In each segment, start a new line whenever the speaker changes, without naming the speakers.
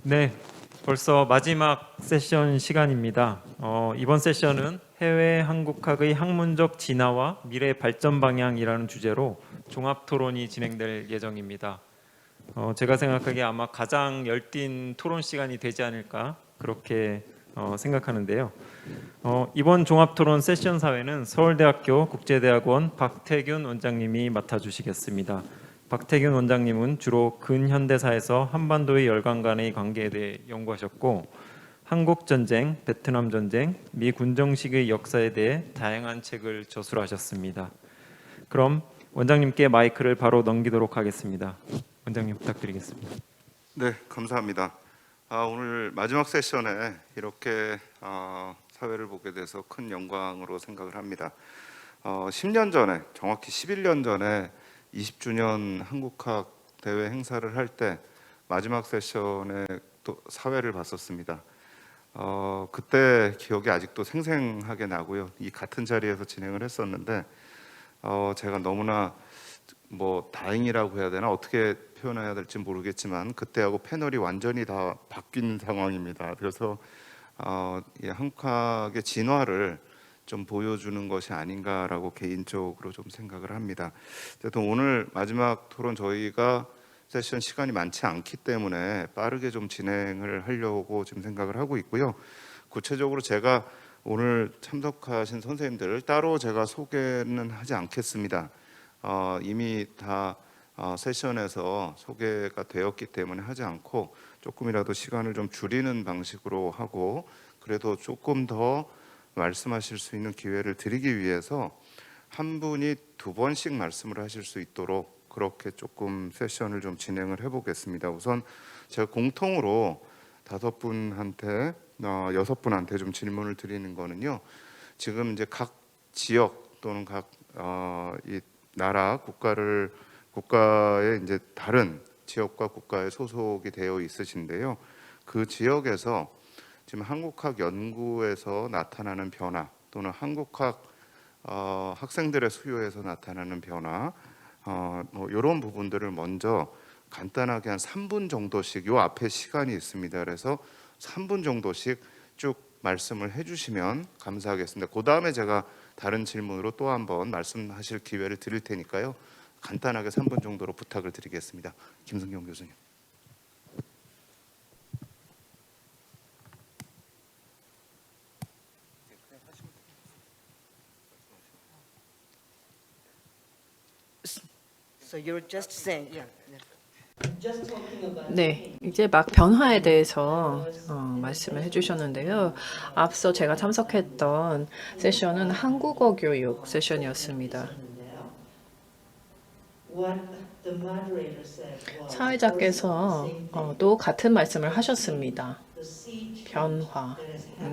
네, 벌써 마지막 세션 시간입니다. 이번 세션은 해외 한국학의 학문적 진화와 미래 발전 방향이라는 주제로 종합 토론이 진행될 예정입니다. 제가 생각하기에 아마 가장 열띤 토론 시간이 되지 않을까 그렇게 생각하는데요. 이번 종합 토론 세션 사회는 서울대학교 국제대학원 박태균 원장님이 맡아주시겠습니다. 박태균 원장님은 주로 근현대사에서 한반도의 열강 간의 관계에 대해 연구하셨고 한국 전쟁, 베트남 전쟁, 미 군정식의 역사에 대해 다양한 책을 저술하셨습니다. 그럼 원장님께 마이크를 바로 넘기도록 하겠습니다. 원장님 부탁드리겠습니다.
네, 감사합니다. 오늘 마지막 세션에 이렇게 사회를 보게 돼서 큰 영광으로 생각을 합니다. 10년 전에, 정확히 11년 전에 20주년 한국학 대회 행사를 할 때 마지막 세션에 또 사회를 봤었습니다. 그때 기억이 아직도 생생하게 나고요. 이 같은 자리에서 진행을 했었는데 제가 너무나 다행이라고 해야 되나 어떻게 표현해야 될지 모르겠지만 그때하고 패널이 완전히 다 바뀐 상황입니다. 그래서 이 한국학의 진화를 좀 보여주는 것이 아닌가라고 개인적으로 좀 생각을 합니다. 어쨌든 오늘 마지막 토론 저희가 세션 시간이 많지 않기 때문에 빠르게 좀 진행을 하려고 지금 생각을 하고 있고요. 구체적으로 제가 오늘 참석하신 선생님들을 따로 제가 소개는 하지 않겠습니다. 이미 다 세션에서 소개가 되었기 때문에 하지 않고 조금이라도 시간을 좀 줄이는 방식으로 하고 그래도 조금 더 말씀하실 수 있는 기회를 드리기 위해서 한 분이 2번씩 말씀을 하실 수 있도록 그렇게 조금 세션을 좀 진행을 해보겠습니다. 우선 제가 공통으로 5분한테 6분한테 좀 질문을 드리는 거는요. 지금 이제 각 지역 또는 각 이 나라 국가의 이제 다른 지역과 국가에 소속이 되어 있으신데요. 그 지역에서 지금 한국학 연구에서 나타나는 변화 또는 한국학 학생들의 수요에서 나타나는 변화 이런 부분들을 먼저 간단하게 한 3분 정도씩 요 앞에 시간이 있습니다. 그래서 3분 정도씩 쭉 말씀을 해주시면 감사하겠습니다. 그 다음에 제가 다른 질문으로 또 한번 말씀하실 기회를 드릴 테니까요. 간단하게 3분 정도로 부탁을 드리겠습니다. 김승경 교수님.
So you're just saying, yeah.
네, 이제 막 변화에 대해서 말씀을 해주셨는데요. 앞서 제가 참석했던 세션은 한국어 교육 세션이었습니다. 사회자께서 또 같은 말씀을 하셨습니다. 변화,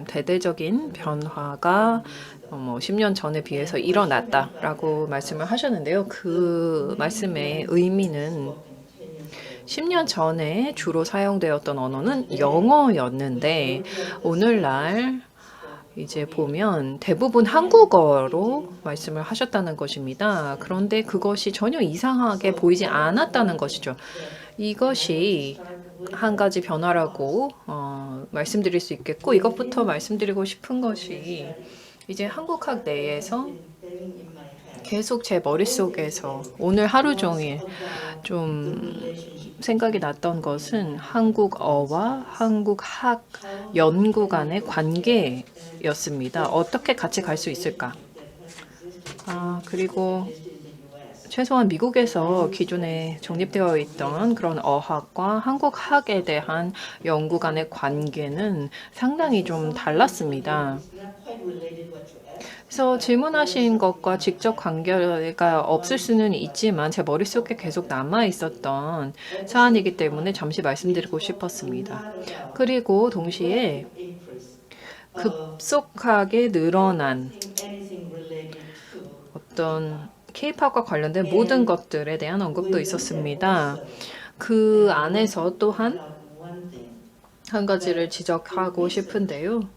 대대적인 변화가 10년 전에 비해서 일어났다라고 말씀을 하셨는데요. 그 말씀의 의미는 10년 전에 주로 사용되었던 언어는 영어였는데 오늘날 이제 보면 대부분 한국어로 말씀을 하셨다는 것입니다. 그런데 그것이 전혀 이상하게 보이지 않았다는 것이죠. 이것이 한 가지 변화라고 말씀드릴 수 있겠고 이것부터 말씀드리고 싶은 것이 이제 한국학 내에서 계속 제 머릿속에서 오늘 하루 종일 좀 생각이 났던 것은 한국어와 한국학 연구 간의 관계였습니다. 어떻게 같이 갈 수 있을까? 그리고 최소한 미국에서 기존에 정립되어 있던 그런 어학과 한국학에 대한 연구 간의 관계는 상당히 좀 달랐습니다. 그래서 질문하신 것과 직접 관계가 없을 수는 있지만 제 머릿속에 계속 남아 있었던 사안이기 때문에 잠시 말씀드리고 싶었습니다. 그리고 동시에 급속하게 늘어난 어떤 K-팝과 관련된 모든 것들에 대한 언급도 있었습니다. 그 안에서 또한 한 가지를 지적하고 싶은데요.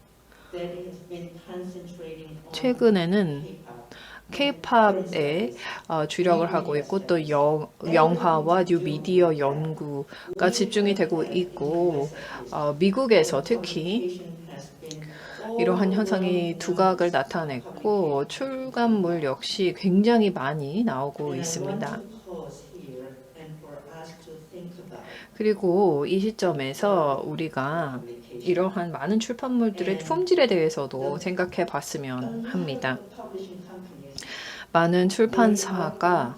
최근에는 K-팝에 주력을 하고 있고 또 영화와 뉴미디어 연구가 집중이 되고 있고 미국에서 특히 이러한 현상이 두각을 나타냈고 출간물 역시 굉장히 많이 나오고 있습니다. 그리고 이 시점에서 우리가 이러한 많은 출판물들의 품질에 대해서도 생각해 봤으면 합니다. 많은 출판사가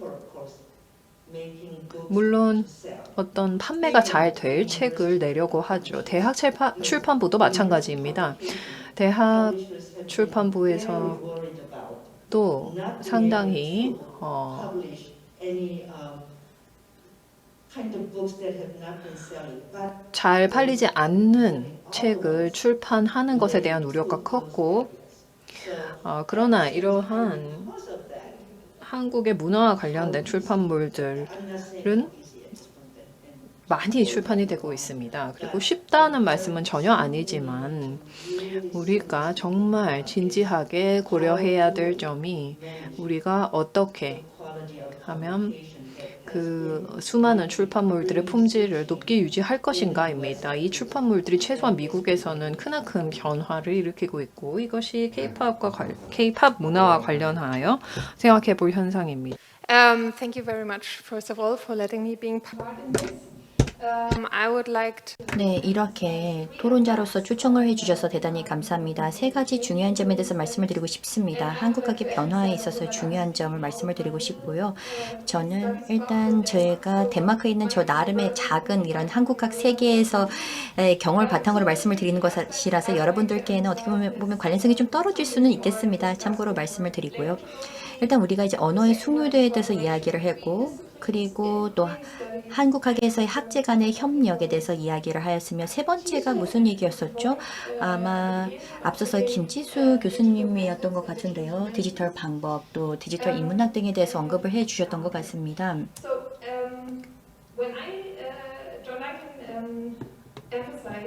물론 어떤 판매가 잘 될 책을 내려고 하죠. 대학 출판부도 마찬가지입니다. 대학 출판부에서 또 상당히 잘 팔리지 않는 책을 출판하는 것에 대한 우려가 컸고 그러나 이러한 한국의 문화와 관련된 출판물들은 많이 출판이 되고 있습니다. 그리고 쉽다는 말씀은 전혀 아니지만 우리가 정말 진지하게 고려해야 될 점이 우리가 어떻게 하면 그 수많은 출판물들의 품질을 높게 유지할 것인가입니다. 이 출판물들이 최소한 미국에서는 크나큰 변화를 일으키고 있고 이것이 K-팝 문화와 관련하여 생각해 볼 현상입니다.
Thank you very much, first of all, for letting me being part in this. I would like to
네, 이렇게 토론자로서 초청을 해주셔서 대단히 감사합니다. 세 가지 중요한 점에 대해서 말씀을 드리고 싶습니다. 한국학의 변화에 있어서 중요한 점을 말씀을 드리고 싶고요. 저는 일단 제가 덴마크에 있는 저 나름의 작은 이런 한국학 세계에서 경험을 바탕으로 말씀을 드리는 것이라서 여러분들께는 어떻게 보면 관련성이 좀 떨어질 수는 있겠습니다. 참고로 말씀을 드리고요. 일단 우리가 이제 언어의 숙류도에 대해서 이야기를 했고 그리고 또 한국학에서의 학제 간의 협력에 대해서 이야기를 하였으며 세 번째가 무슨 얘기였었죠? 아마 앞서서 김지수 교수님이었던 것 같은데요. 디지털 방법 또 디지털 인문학 등에 대해서 언급을 해 주셨던 것 같습니다.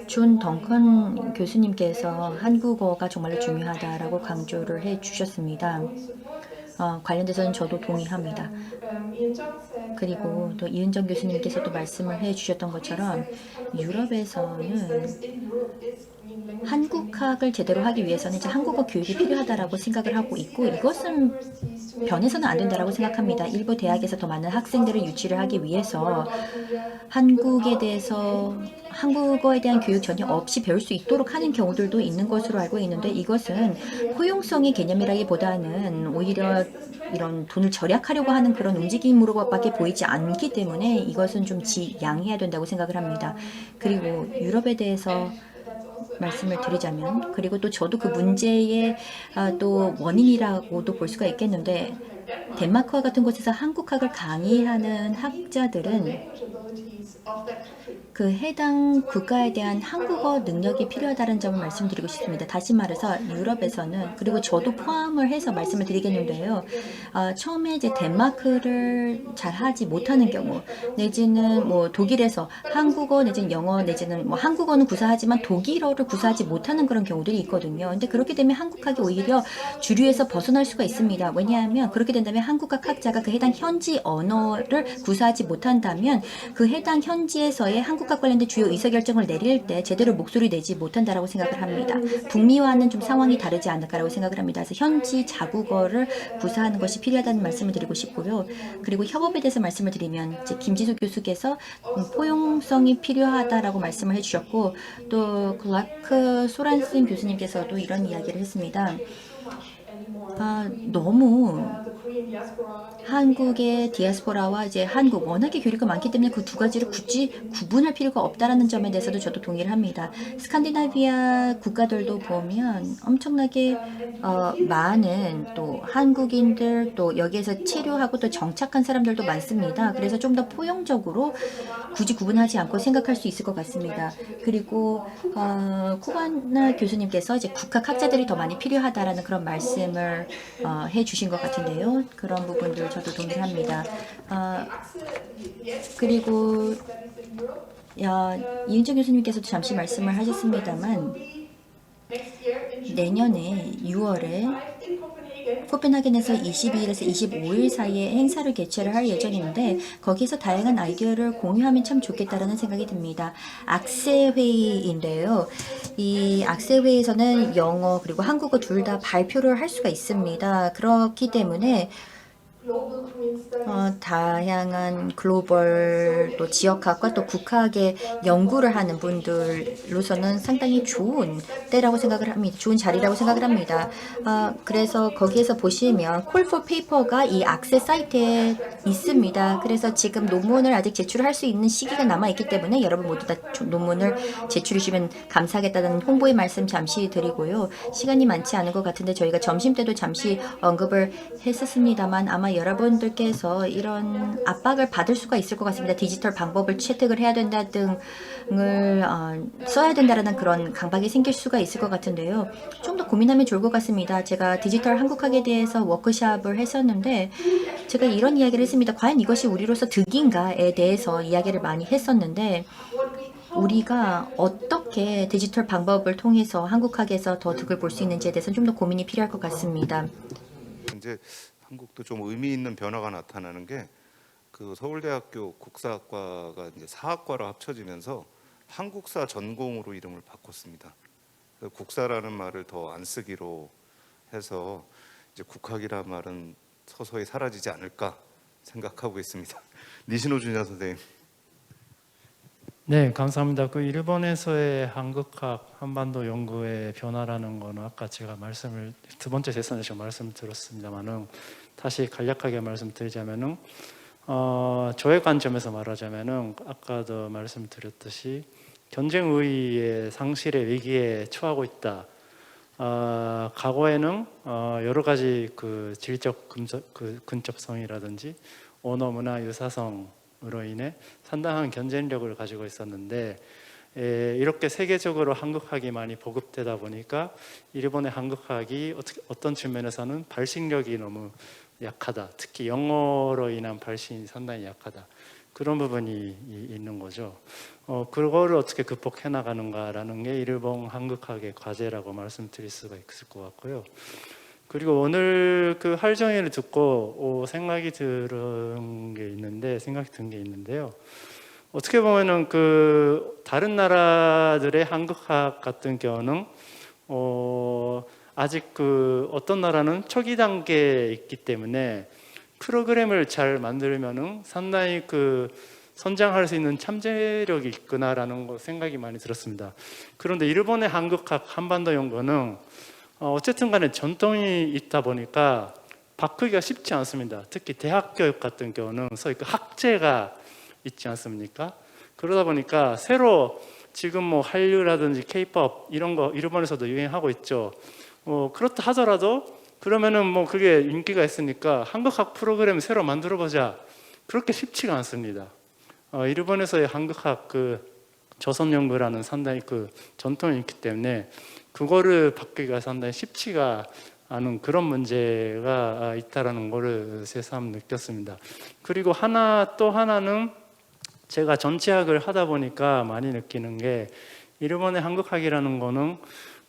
존 덩컨 교수님께서 한국어가 정말로 중요하다라고 강조를 해 주셨습니다. 관련돼서는 저도 동의합니다. 그리고 또 이은정 교수님께서도 말씀을 해주셨던 것처럼 유럽에서는 한국학을 제대로 하기 위해서는 이제 한국어 교육이 필요하다라고 생각을 하고 있고 이것은 변해서는 안 된다라고 생각합니다. 일부 대학에서 더 많은 학생들을 유치를 하기 위해서 한국에 대해서 한국어에 대한 교육 전혀 없이 배울 수 있도록 하는 경우들도 있는 것으로 알고 있는데 이것은 포용성의 개념이라기보다는 오히려 이런 돈을 절약하려고 하는 그런 움직임으로밖에 보이지 않기 때문에 이것은 좀 지양해야 된다고 생각을 합니다. 그리고 유럽에 대해서 말씀을 드리자면 그리고 또 저도 그 문제의 또 원인이라고도 볼 수가 있겠는데 덴마크와 같은 곳에서 한국학을 강의하는 학자들은 그 해당 국가에 대한 한국어 능력이 필요하다는 점을 말씀드리고 싶습니다. 다시 말해서 유럽에서는 그리고 저도 포함을 해서 말씀을 드리겠는데요. 처음에 이제 덴마크를 잘 하지 못하는 경우 내지는 뭐 독일에서 한국어 내지는 영어 내지는 뭐 한국어는 구사하지만 독일어를 구사하지 못하는 그런 경우들이 있거든요. 근데 그렇게 되면 한국학이 오히려 주류에서 벗어날 수가 있습니다. 왜냐하면 그렇게 된다면 한국학 학자가 그 해당 현지 언어를 구사하지 못한다면 그 해당 현지에서의 한국학 관련된 주요 의사결정을 내릴 때 제대로 목소리 내지 못한다라고 생각을 합니다. 북미와는 좀 상황이 다르지 않을까라고 생각을 합니다. 그래서 현지 자국어를 구사하는 것이 필요하다는 말씀을 드리고 싶고요. 그리고 협업에 대해서 말씀을 드리면 이제 김지수 교수께서 포용성이 필요하다라고 말씀을 해주셨고 또 클라크 소란슨 교수님께서도 이런 이야기를 했습니다. 너무 한국의 디아스포라와 이제 한국 워낙에 교류가 많기 때문에 그 두 가지를 굳이 구분할 필요가 없다라는 점에 대해서도 저도 동의를 합니다. 스칸디나비아 국가들도 보면 엄청나게 많은 또 한국인들 또 여기에서 체류하고 또 정착한 사람들도 많습니다. 그래서 좀 더 포용적으로 굳이 구분하지 않고 생각할 수 있을 것 같습니다. 그리고 쿠바나 교수님께서 이제 국학 학자들이 더 많이 필요하다라는 그런 말씀을 해주신 것 같은데요. 그런 부분들 저도 동의합니다. 그리고 이은정 교수님께서도 잠시 말씀을 하셨습니다만 내년에 6월에 코펜하겐에서 22일에서 25일 사이에 행사를 개최를 할 예정인데 거기서 다양한 아이디어를 공유하면 참 좋겠다라는 생각이 듭니다. 악세 회의인데요. 이 악세 회의에서는 영어 그리고 한국어 둘 다 발표를 할 수가 있습니다. 그렇기 때문에 다양한 글로벌 또 지역학과 또 국학의 연구를 하는 분들로서는 상당히 좋은 때라고 생각을 합니다. 좋은 자리라고 생각을 합니다. 그래서 거기에서 보시면 콜 포 페이퍼가 이 악세 사이트에 있습니다. 그래서 지금 논문을 아직 제출할 수 있는 시기가 남아있기 때문에 여러분 모두 다 논문을 제출해 주시면 감사하겠다는 홍보의 말씀 잠시 드리고요. 시간이 많지 않은 것 같은데 저희가 점심 때도 잠시 언급을 했었습니다만 아마 여러분들께서 이런 압박을 받을 수가 있을 것 같습니다. 디지털 방법을 채택을 해야 된다 등을 써야 된다라는 그런 강박이 생길 수가 있을 것 같은데요. 좀 더 고민하면 좋을 것 같습니다. 제가 디지털 한국학에 대해서 워크숍을 했었는데 제가 이런 이야기를 했습니다. 과연 이것이 우리로서 득인가에 대해서 이야기를 많이 했었는데 우리가 어떻게 디지털 방법을 통해서 한국학에서 더 득을 볼 수 있는지에 대해서 좀 더 고민이 필요할 것 같습니다.
이제 한국도 좀 의미 있는 변화가 나타나는 게 그 서울대학교 국사학과가 이제 사학과로 합쳐지면서 한국사 전공으로 이름을 바꿨습니다. 그래서 국사라는 말을 더 안 쓰기로 해서 이제 국학이라는 말은 서서히 사라지지 않을까 생각하고 있습니다. 니시노 준야 선생님.
네, 감사합니다. 그 일본에서의 한국학 한반도 연구의 변화라는 거는 아까 제가 말씀을 두 번째 세션에서 말씀을 드렸습니다만은 다시 간략하게 말씀드리자면은 저의 관점에서 말하자면은 아까도 말씀드렸듯이 경쟁의의 상실의 위기에 처하고 있다. 과거에는 여러 가지 그 질적 근접성이라든지 언어 문화 유사성으로 인해 상당한 경쟁력을 가지고 있었는데 이렇게 세계적으로 한국학이 많이 보급되다 보니까 일본의 한국학이 어떤 측면에서는 발식력이 너무 약하다. 특히 영어로 인한 발신이 상당히 약하다. 그런 부분이 있는 거죠. 그거를 어떻게 극복해 나가는가라는 게 일본 한국학의 과제라고 말씀드릴 수가 있을 것 같고요. 그리고 오늘 그 할정회를 듣고 생각이 든 게 있는데요. 어떻게 보면은 그 다른 나라들의 한국학 같은 경우는 아직 그 어떤 나라는 초기 단계에 있기 때문에 프로그램을 잘 만들면은 상당히 그 선장할 수 있는 잠재력이 있구나라는 거 생각이 많이 들었습니다. 그런데 일본의 한국학 한반도 연구는 어쨌든 간에 전통이 있다 보니까 바꾸기가 쉽지 않습니다. 특히 대학 교육 같은 경우는 소위 그 학제가 있지 않습니까? 그러다 보니까 새로 지금 뭐 한류라든지 K-pop 이런 거 일본에서도 유행하고 있죠. 그렇다 하더라도 그러면은 뭐 그게 인기가 있으니까 한국학 프로그램 새로 만들어 보자. 그렇게 쉽지가 않습니다. 일본에서의 한국학 그 조선 연구라는 상당히 그 전통이 있기 때문에 그거를 바꾸기가 상당히 쉽지가 않은 그런 문제가 있다라는 거를 새삼 느꼈습니다. 그리고 또 하나는 제가 전체학을 하다 보니까 많이 느끼는 게 일본의 한국학이라는 거는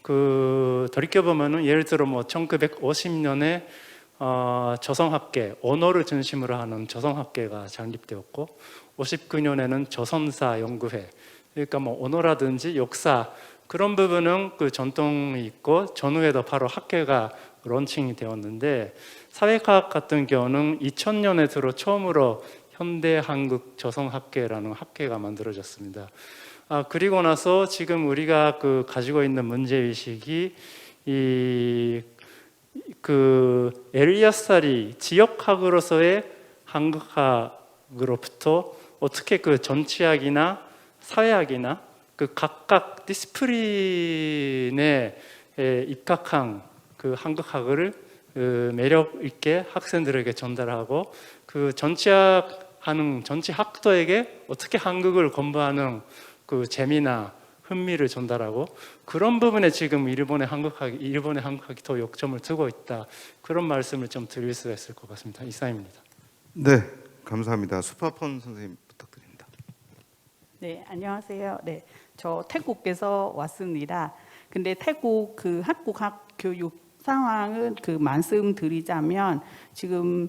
그 돌이켜보면은 예를 들어 뭐 1950년에 조선학계, 언어를 중심으로 하는 조선학계가 창립되었고 59년에는 조선사 연구회, 그러니까 뭐 언어라든지 역사 그런 부분은 그 전통이 있고 전후에도 바로 학회가 론칭이 되었는데 사회과학 같은 경우는 2000년에 들어 처음으로 현대 한국 조선학회라는 학회가 만들어졌습니다. 그리고 나서 지금 우리가 그 가지고 있는 문제의식이 그 엘리아스리 지역학으로서의 한국학으로부터 어떻게 그 정치학이나 사회학이나 그 각각 디스플린에 입각한 그 한국학을 매력 있게 학생들에게 전달하고 그 정치학하는 정치학도에게 어떻게 한국을 공부하는 그 재미나 흥미를 전달하고 그런 부분에 지금 일본의 한국학이 더 역점을 두고 있다. 그런 말씀을 좀 드릴 수가 있을 것 같습니다. 이상입니다.
네, 감사합니다. 수파폰 선생님 부탁드립니다.
네, 안녕하세요. 네, 저 태국에서 왔습니다. 근데 태국 그 한국학 교육 상황은 그 말씀드리자면 지금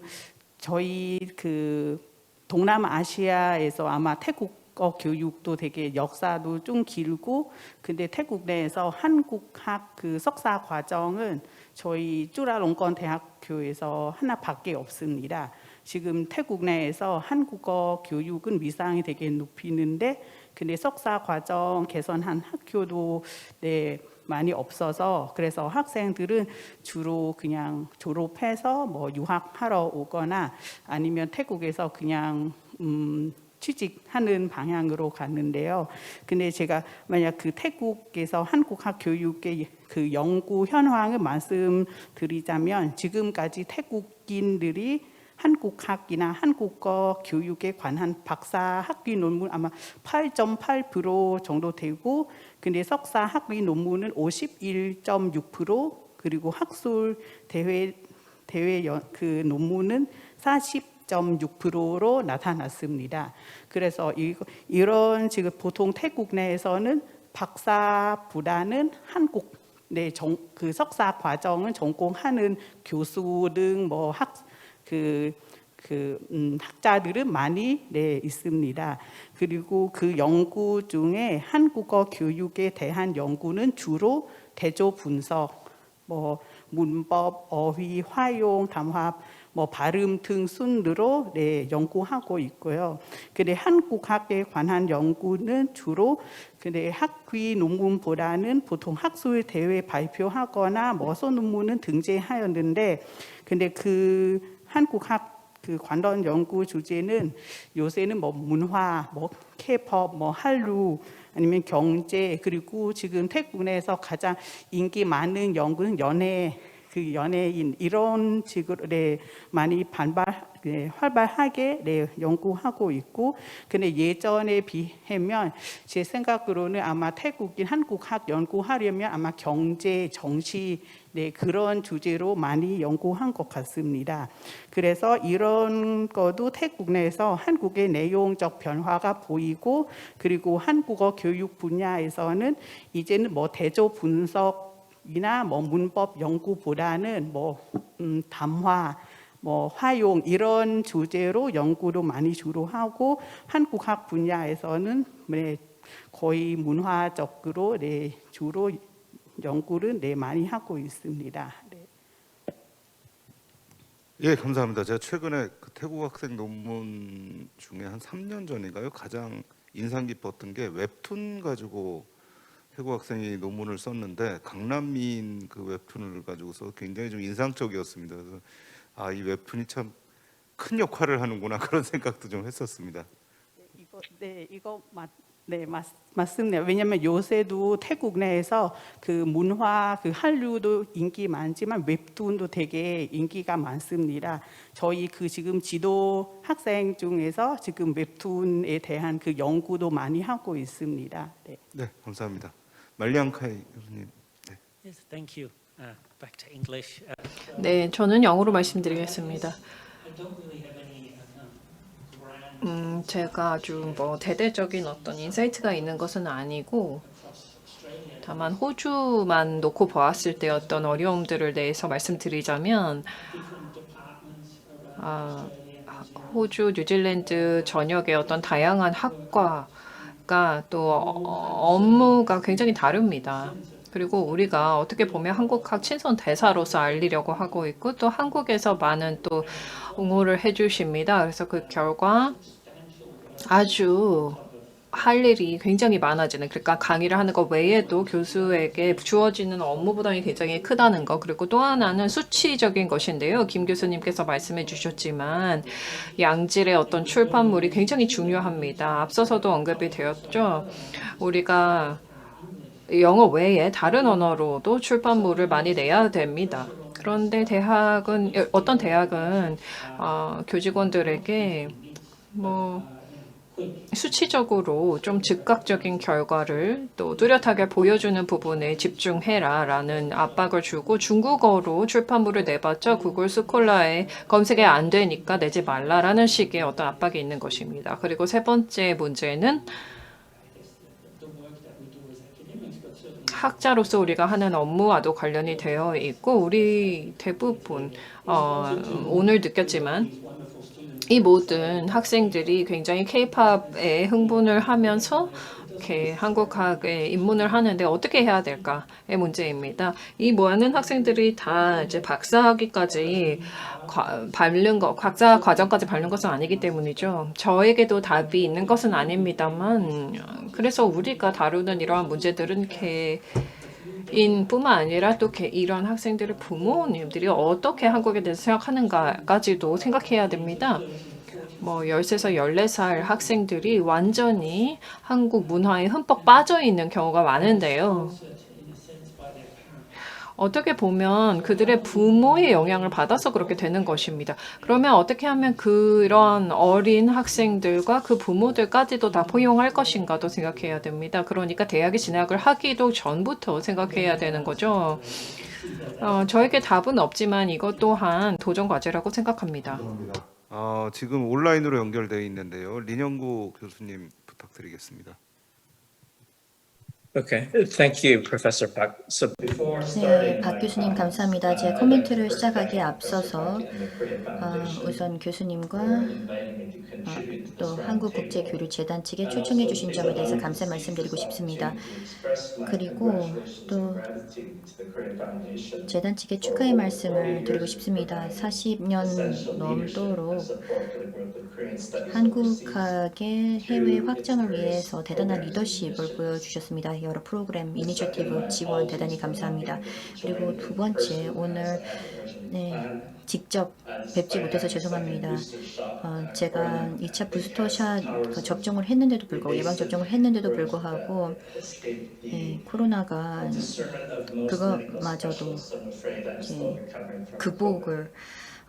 저희 그 동남아시아에서 아마 태국어 교육도 되게 역사도 좀 길고, 근데 태국 내에서 한국학 그 석사 과정은 저희 쭈라롱건 대학교에서 하나밖에 없습니다. 지금 태국 내에서 한국어 교육은 위상이 되게 높이는데, 근데 석사 과정 개선한 학교도 많이 없어서, 그래서 학생들은 주로 그냥 졸업해서 뭐 유학하러 오거나 아니면 태국에서 그냥 취직하는 방향으로 갔는데요. 근데 제가 만약 그 태국에서 한국학 교육의 그 연구 현황을 말씀드리자면, 지금까지 태국인들이 한국학이나 한국어 교육에 관한 박사 학위 논문 아마 8.8% 정도 되고, 근데 석사 학위 논문은 51.6%, 그리고 학술 대회 그 논문은 40.6%로 나타났습니다. 그래서 이런 지금 보통 태국 내에서는 박사보다는 한국 그 석사 과정은 전공하는 교수 등 뭐 학자들은 많이 있습니다. 그리고 그 연구 중에 한국어 교육에 대한 연구는 주로 대조 분석, 뭐 문법, 어휘, 활용, 담화, 뭐 발음 등 순으로 연구하고 있고요. 근데 한국학에 관한 연구는 주로 근데 학위 논문보다는 보통 학술 대회 발표하거나 뭐 소논문은 등재하였는데, 근데 그 한국학 그 관련 연구 주제는 요새는 뭐 문화, 뭐 K-pop, 뭐 한류, 아니면 경제, 그리고 지금 태국 내에서 가장 인기 많은 연구는 연예인 이런 식으로 많이 활발하게 연구하고 있고, 근데 예전에 비하면 제 생각으로는 아마 태국인 한국학 연구하려면 아마 경제, 정치 그런 주제로 많이 연구한 것 같습니다. 그래서 이런 것도 태국 내에서 한국의 내용적 변화가 보이고, 그리고 한국어 교육 분야에서는 이제는 뭐 대조 분석이나 뭐 문법 연구보다는 뭐 담화, 뭐 활용 이런 주제로 연구도 많이 주로 하고, 한국학 분야에서는 거의 문화적으로 주로 연구를 많이 하고 있습니다.
예, 감사합니다. 제가 최근에 그 태국 학생 논문 중에 한 3년 전인가요? 가장 인상 깊었던 게 웹툰 가지고 태국 학생이 논문을 썼는데, 강남민 그 웹툰을 가지고서 굉장히 좀 인상적이었습니다. 그래서 이 웹툰이 참 큰 역할을 하는구나 그런 생각도 좀 했었습니다.
맞습니다. 왜냐하면 요새도 태국 내에서 그 문화, 그 한류도 인기 많지만 웹툰도 되게 인기가 많습니다. 저희 그 지금 지도 학생 중에서 지금 웹툰에 대한 그 연구도 많이 하고 있습니다.
네, 감사합니다. 말리앙카이 교수님.
Yes, thank you. Back to English.
네, 저는 영어로 말씀드리겠습니다. 제가 아주 뭐 대대적인 어떤 인사이트가 있는 것은 아니고, 다만 호주만 놓고 보았을 때 어떤 어려움들을 대해서 말씀드리자면, 호주, 뉴질랜드 전역의 어떤 다양한 학과가 또 업무가 굉장히 다릅니다. 그리고 우리가 어떻게 보면 한국학 친선 대사로서 알리려고 하고 있고, 또 한국에서 많은 또 옹호를 해주십니다. 그래서 그 결과 아주 할 일이 굉장히 많아지는, 그러니까 강의를 하는 것 외에도 교수에게 주어지는 업무 부담이 굉장히 크다는 것, 그리고 또 하나는 수치적인 것인데요. 김 교수님께서 말씀해 주셨지만 양질의 어떤 출판물이 굉장히 중요합니다. 앞서서도 언급이 되었죠. 우리가 영어 외에 다른 언어로도 출판물을 많이 내야 됩니다. 그런데 어떤 대학은 교직원들에게 뭐 수치적으로 좀 즉각적인 결과를 또 뚜렷하게 보여주는 부분에 집중해라라는 압박을 주고, 중국어로 출판물을 내봤자 구글 스콜라에 검색이 안 되니까 내지 말라라는 식의 어떤 압박이 있는 것입니다. 그리고 세 번째 문제는 학자로서 우리가 하는 업무와도 관련이 되어 있고 우리 대부분 오늘 느꼈지만 이 모든 학생들이 굉장히 K-팝에 흥분을 하면서 이렇게 한국학에 입문을 하는데 어떻게 해야 될까의 문제입니다. 이 많은 학생들이 다 이제 박사학위까지 박사 과정까지 밟는 것은 아니기 때문이죠. 저에게도 답이 있는 것은 아닙니다만 그래서 우리가 다루는 이러한 문제들은 인뿐만 아니라 또 이런 학생들의 부모님들이 어떻게 한국에 대해서 생각하는가까지도 생각해야 됩니다. 뭐 13살, 14살 학생들이 완전히 한국 문화에 흠뻑 빠져 있는 경우가 많은데요. 어떻게 보면 그들의 부모의 영향을 받아서 그렇게 되는 것입니다. 그러면 어떻게 하면 그런 어린 학생들과 그 부모들까지도 다 포용할 것인가도 생각해야 됩니다. 그러니까 대학에 진학을 하기도 전부터 생각해야 되는 거죠. 저에게 답은 없지만 이것 또한 도전 과제라고 생각합니다.
지금 온라인으로 연결되어 있는데요. 린영구 교수님 부탁드리겠습니다.
Okay, thank you, Professor Park. So before
네,
starting
박
my
교수님
comment,
감사합니다. 제 코멘트를 시작하기에 앞서서 우선 교수님과 또 한국국제교류재단 측에 초청해 주신 점에 대해서 감사 말씀드리고 싶습니다. 그리고 또 재단 측에 축하의 말씀을 드리고 싶습니다. 40년 넘도록 한국학의 해외 확장을 위해서 대단한 리더십을 보여주셨습니다. 여러 프로그램, 이니셔티브 지원 대단히 감사합니다. 그리고 두 번째, 오늘 직접 뵙지 못해서 죄송합니다. 제가 2차 부스터샷 접종을 했는데도 불구하고 예방접종을 했는데도 불구하고 코로나가 그것마저도 극복을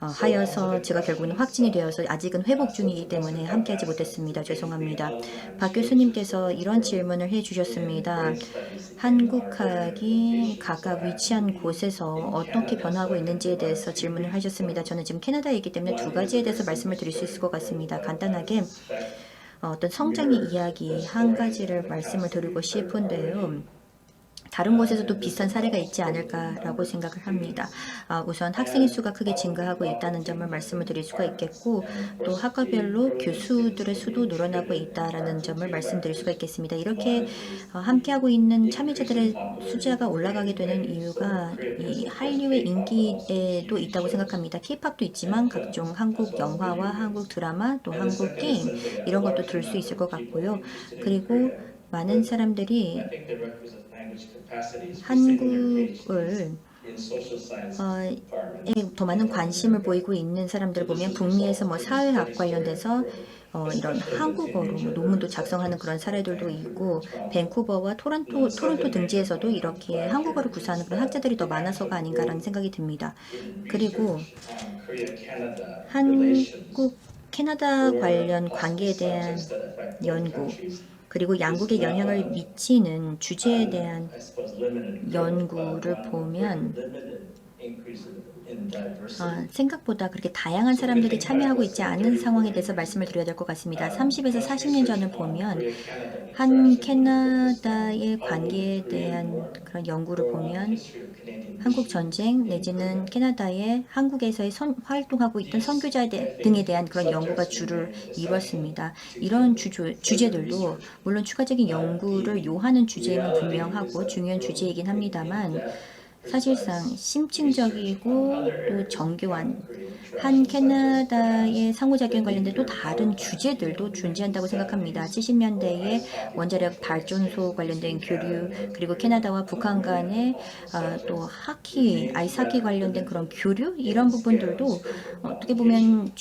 하여서 제가 결국은 확진이 되어서 아직은 회복 중이기 때문에 함께하지 못했습니다. 죄송합니다. 박 교수님께서 이런 질문을 해주셨습니다. 한국학이 각각 위치한 곳에서 어떻게 변화하고 있는지에 대해서 질문을 하셨습니다. 저는 지금 캐나다에 있기 때문에 두 가지에 대해서 말씀을 드릴 수 있을 것 같습니다. 간단하게 어떤 성장의 이야기 한 가지를 말씀을 드리고 싶은데요. 다른 곳에서도 비슷한 사례가 있지 않을까라고 생각을 합니다. 우선 학생의 수가 크게 증가하고 있다는 점을 말씀을 드릴 수가 있겠고 또 학과별로 교수들의 수도 늘어나고 있다는 점을 말씀드릴 수가 있겠습니다. 이렇게 함께하고 있는 참여자들의 숫자가 올라가게 되는 이유가 이 한류의 인기에도 있다고 생각합니다. K-팝도 있지만 각종 한국 영화와 한국 드라마 또 한국 게임 이런 것도 들 수 있을 것 같고요. 그리고 많은 사람들이 한국을 더 많은 관심을 보이고 있는 사람들을 보면 북미에서 뭐 사회학 관련돼서 이런 한국어로 논문도 작성하는 그런 사례들도 있고 밴쿠버와 토론토 등지에서도 이렇게 한국어를 구사하는 그런 학자들이 더 많아서가 아닌가라는 생각이 듭니다. 그리고 한국 캐나다 관련 관계에 대한 연구 그리고 양국에 영향을 미치는 주제에 대한 연구를 보면 생각보다 그렇게 다양한 사람들이 참여하고 있지 않은 상황에 대해서 말씀을 드려야 될 것 같습니다. 30에서 40년 전을 보면 한 캐나다의 관계에 대한 그런 연구를 보면 한국 전쟁 내지는 캐나다의 한국에서의 활동하고 있던 선교자 등에 대한 그런 연구가 주를 이뤘습니다. 이런 주제들도 물론 추가적인 연구를 요하는 주제임은 분명하고 중요한 주제이긴 합니다만 사실상 심층적이고 또 정교한 한 캐나다의 상호작용 관련된 또 다른 주제들도 존재한다고 생각합니다. 70년대에 원자력 발전소 관련된 교류 그리고 캐나다와 북한 간의 또 아이스하키 관련된 그런 교류 이런 부분들도 어떻게 보면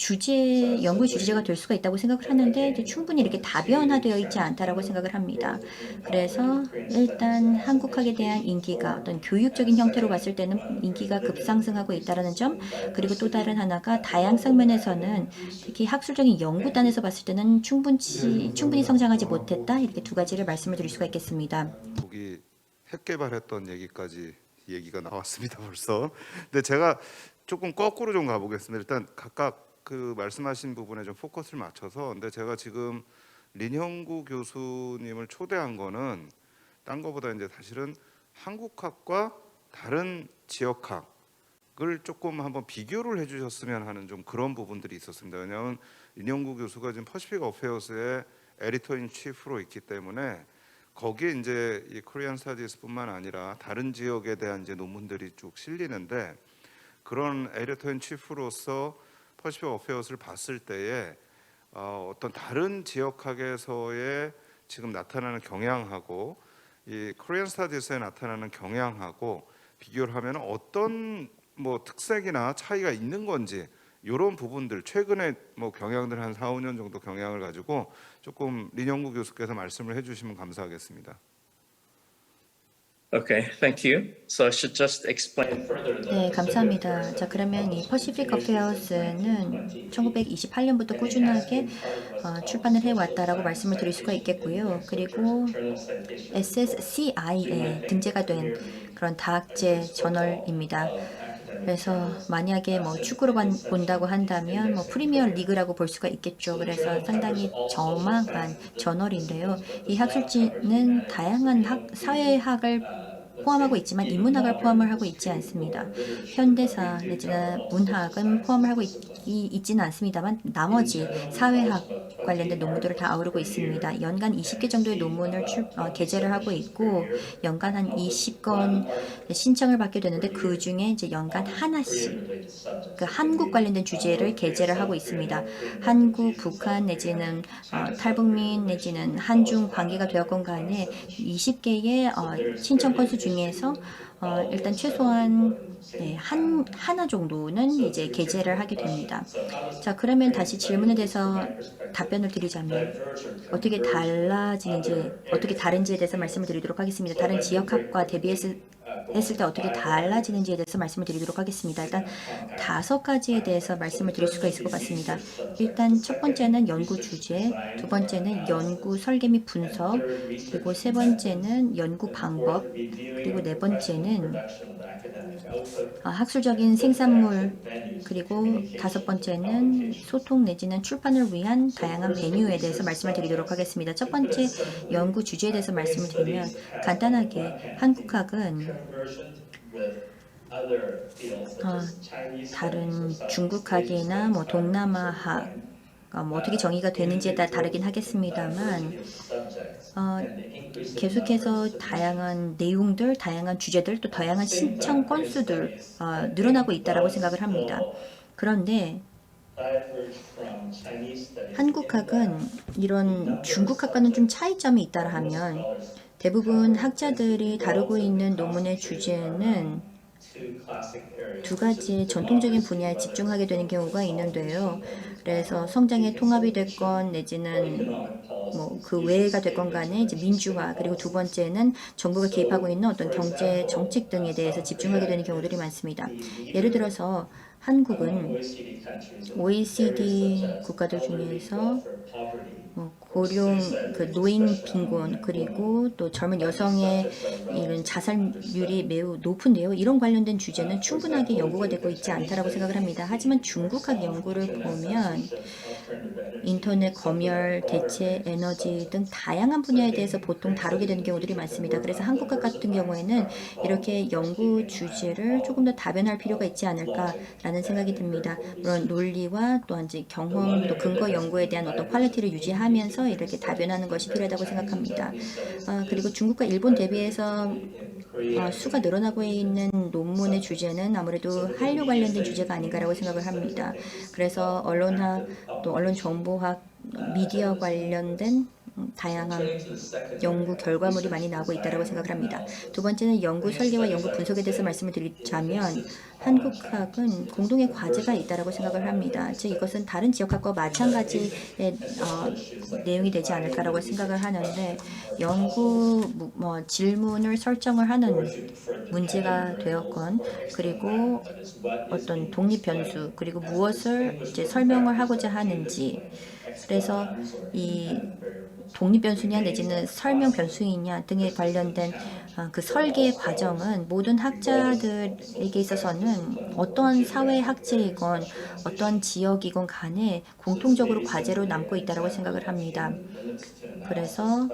연구의 주제가 될 수가 있다고 생각을 하는데 충분히 이렇게 다변화되어 있지 않다라고 생각을 합니다. 그래서 일단 한국학에 대한 인기가 어떤 교육적인 형태로 봤을 때는 인기가 급상승하고 있다는 점 그리고 또 다른 하나가 다양성 면에서는 특히 학술적인 연구단에서 봤을 때는 충분히 성장하지 못했다 이렇게 두 가지를 말씀을 드릴 수가 있겠습니다.
거기 핵 개발했던 얘기가 나왔습니다 벌써. 근데 제가 조금 거꾸로 좀 가보겠습니다. 일단 각각 그 말씀하신 부분에 좀 포커스를 맞춰서 근데 제가 지금 린형구 교수님을 초대한 거는 딴 거보다 이제 사실은 한국학과 다른 지역학을 조금 한번 비교를 해주셨으면 하는 좀 그런 부분들이 있었습니다. 왜냐하면 윤영구 교수가 지금 퍼시픽 어페어스의 에디터인 치프로 있기 때문에 거기에 이제 이 코리안 스타디스뿐만 아니라 다른 지역에 대한 이제 논문들이 쭉 실리는데, 그런 에디터인 치프로서 퍼시픽 어페어스를 봤을 때에 어떤 다른 지역학에서의 지금 나타나는 경향하고 이 코리안 스타디스에 나타나는 경향하고 비교를 하면 어떤 뭐 특색이나 차이가 있는 건지, 이런 부분들 최근에 뭐 경향들 한 4, 5년 정도 경향을 가지고 조금 린영구 교수께서 말씀을 해주시면 감사하겠습니다.
Okay, thank you. So I should just explain further the
네, 감사합니다. 자, 그러면 이 퍼시픽 어페어스는 1928년부터 꾸준하게 출판을 해왔다라고 말씀을 드릴 수가 있겠고요. 그리고 SSCI에 등재가 된 그런 다학제 저널입니다. 그래서 만약에 뭐 축구로 본다고 한다면 뭐 프리미어 리그라고 볼 수가 있겠죠. 그래서 상당히 저망한 저널인데요. 이 학술지는 다양한 사회학을 포함하고 있지만 인문학을 포함을 하고 있지 않습니다. 현대사 내지는 문학은 포함을 하고 있지는 않습니다만 나머지 사회학 관련된 논문들을 다 아우르고 있습니다. 연간 20개 정도의 논문을 게재를 하고 있고 연간 한 20건 신청을 받게 되는데 그 중에 이제 연간 하나씩 그 한국 관련된 주제를 게재를 하고 있습니다. 한국, 북한 내지는 탈북민 내지는 한중 관계가 되었건 간에 20개의 신청 건수 중에서 일단 최소한 하나 정도는 이제 게재를 하게 됩니다. 자, 그러면 다시 질문에 대해서 답변을 드리자면 어떻게 달라지는지, 어떻게 다른지에 대해서 말씀을 드리도록 하겠습니다. 다른 지역학과 대비했을 때 어떻게 달라지는지에 대해서 말씀을 드리도록 하겠습니다. 일단 5가지에 대해서 말씀을 드릴 수가 있을 것 같습니다. 일단 첫 번째는 연구 주제, 두 번째는 연구 설계 및 분석, 그리고 세 번째는 연구 방법, 그리고 네 번째는 학술적인 생산물, 그리고 다섯 번째는 소통 내지는 출판을 위한 다양한 베뉴에 대해서 말씀을 드리도록 하겠습니다. 첫 번째 연구 주제에 대해서 말씀을 드리면 간단하게 한국학은 다른 중국학이나 뭐 동남아학 뭐 어떻게 정의가 되는지에 따라 다르긴 하겠습니다만 계속해서 다양한 내용들, 다양한 주제들, 또 다양한 신청 건수들 늘어나고 있다라고 생각을 합니다. 그런데 한국학은 이런 중국학과는 좀 차이점이 있다라 하면 대부분 학자들이 다루고 있는 논문의 주제는 두 가지 전통적인 분야에 집중하게 되는 경우가 있는데요. 그래서 성장의 통합이 됐건 내지는 뭐 그 외가 됐건 간에 이제 민주화, 그리고 두 번째는 정부가 개입하고 있는 어떤 경제 정책 등에 대해서 집중하게 되는 경우들이 많습니다. 예를 들어서 한국은 OECD 국가들 중에서 고령, 노인 빈곤, 그리고 또 젊은 여성의 이런 자살률이 매우 높은데요. 이런 관련된 주제는 충분하게 연구가 되고 있지 않다라고 생각을 합니다. 하지만 중국학 연구를 보면 인터넷, 검열, 대체, 에너지 등 다양한 분야에 대해서 보통 다루게 되는 경우들이 많습니다. 그래서 한국학 같은 경우에는 이렇게 연구 주제를 조금 더 다변할 필요가 있지 않을까라는 생각이 듭니다. 물론 논리와 또한 이제 경험, 또 근거 연구에 대한 어떤 퀄리티를 유지하면서 이렇게 다변하는 것이 필요하다고 생각합니다. 그리고 중국과 일본 대비해서 수가 늘어나고 있는 논문의 주제는 아무래도 한류 관련된 주제가 아닌가라고 생각을 합니다. 그래서 언론학, 또 언론정보학, 미디어 관련된 다양한 연구 결과물이 많이 나오고 있다고 생각을 합니다. 두 번째는 연구 설계와 연구 분석에 대해서 말씀을 드리자면 한국학은 공동의 과제가 있다고 생각을 합니다. 즉 이것은 다른 지역학과 마찬가지의 내용이 되지 않을까라고 생각을 하는데 연구 질문을 설정을 하는 문제가 되었건 그리고 어떤 독립 변수 그리고 무엇을 이제 설명을 하고자 하는지 그래서 이 독립 변수냐 내지는 설명 변수이냐 등에 관련된 그 설계 과정은 모든 학자들에게 있어서는 어떠한 사회 학제이건 어떠한 지역이건 간에 공통적으로 과제로 남고 있다고 생각을 합니다. 그래서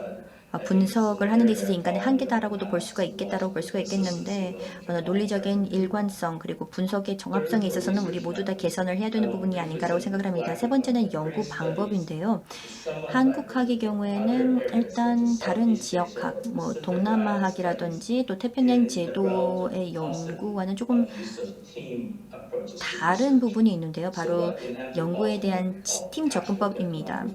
분석을 하는 데 있어서 인간의 한계다라고도 볼 수가 있겠다라고 볼 수가 있겠는데 논리적인 일관성 그리고 분석의 정합성에 있어서는 우리 모두 다 개선을 해야 되는 부분이 아닌가라고 생각을 합니다. 세 번째는 연구 방법인데요. 한국학의 경우에는 일단 다른 지역학, 뭐 동남아학이라든지 또 태평양 제도의 연구와는 조금 다른 부분이 있는데요. 바로 연구에 대한 팀 접근법입니다.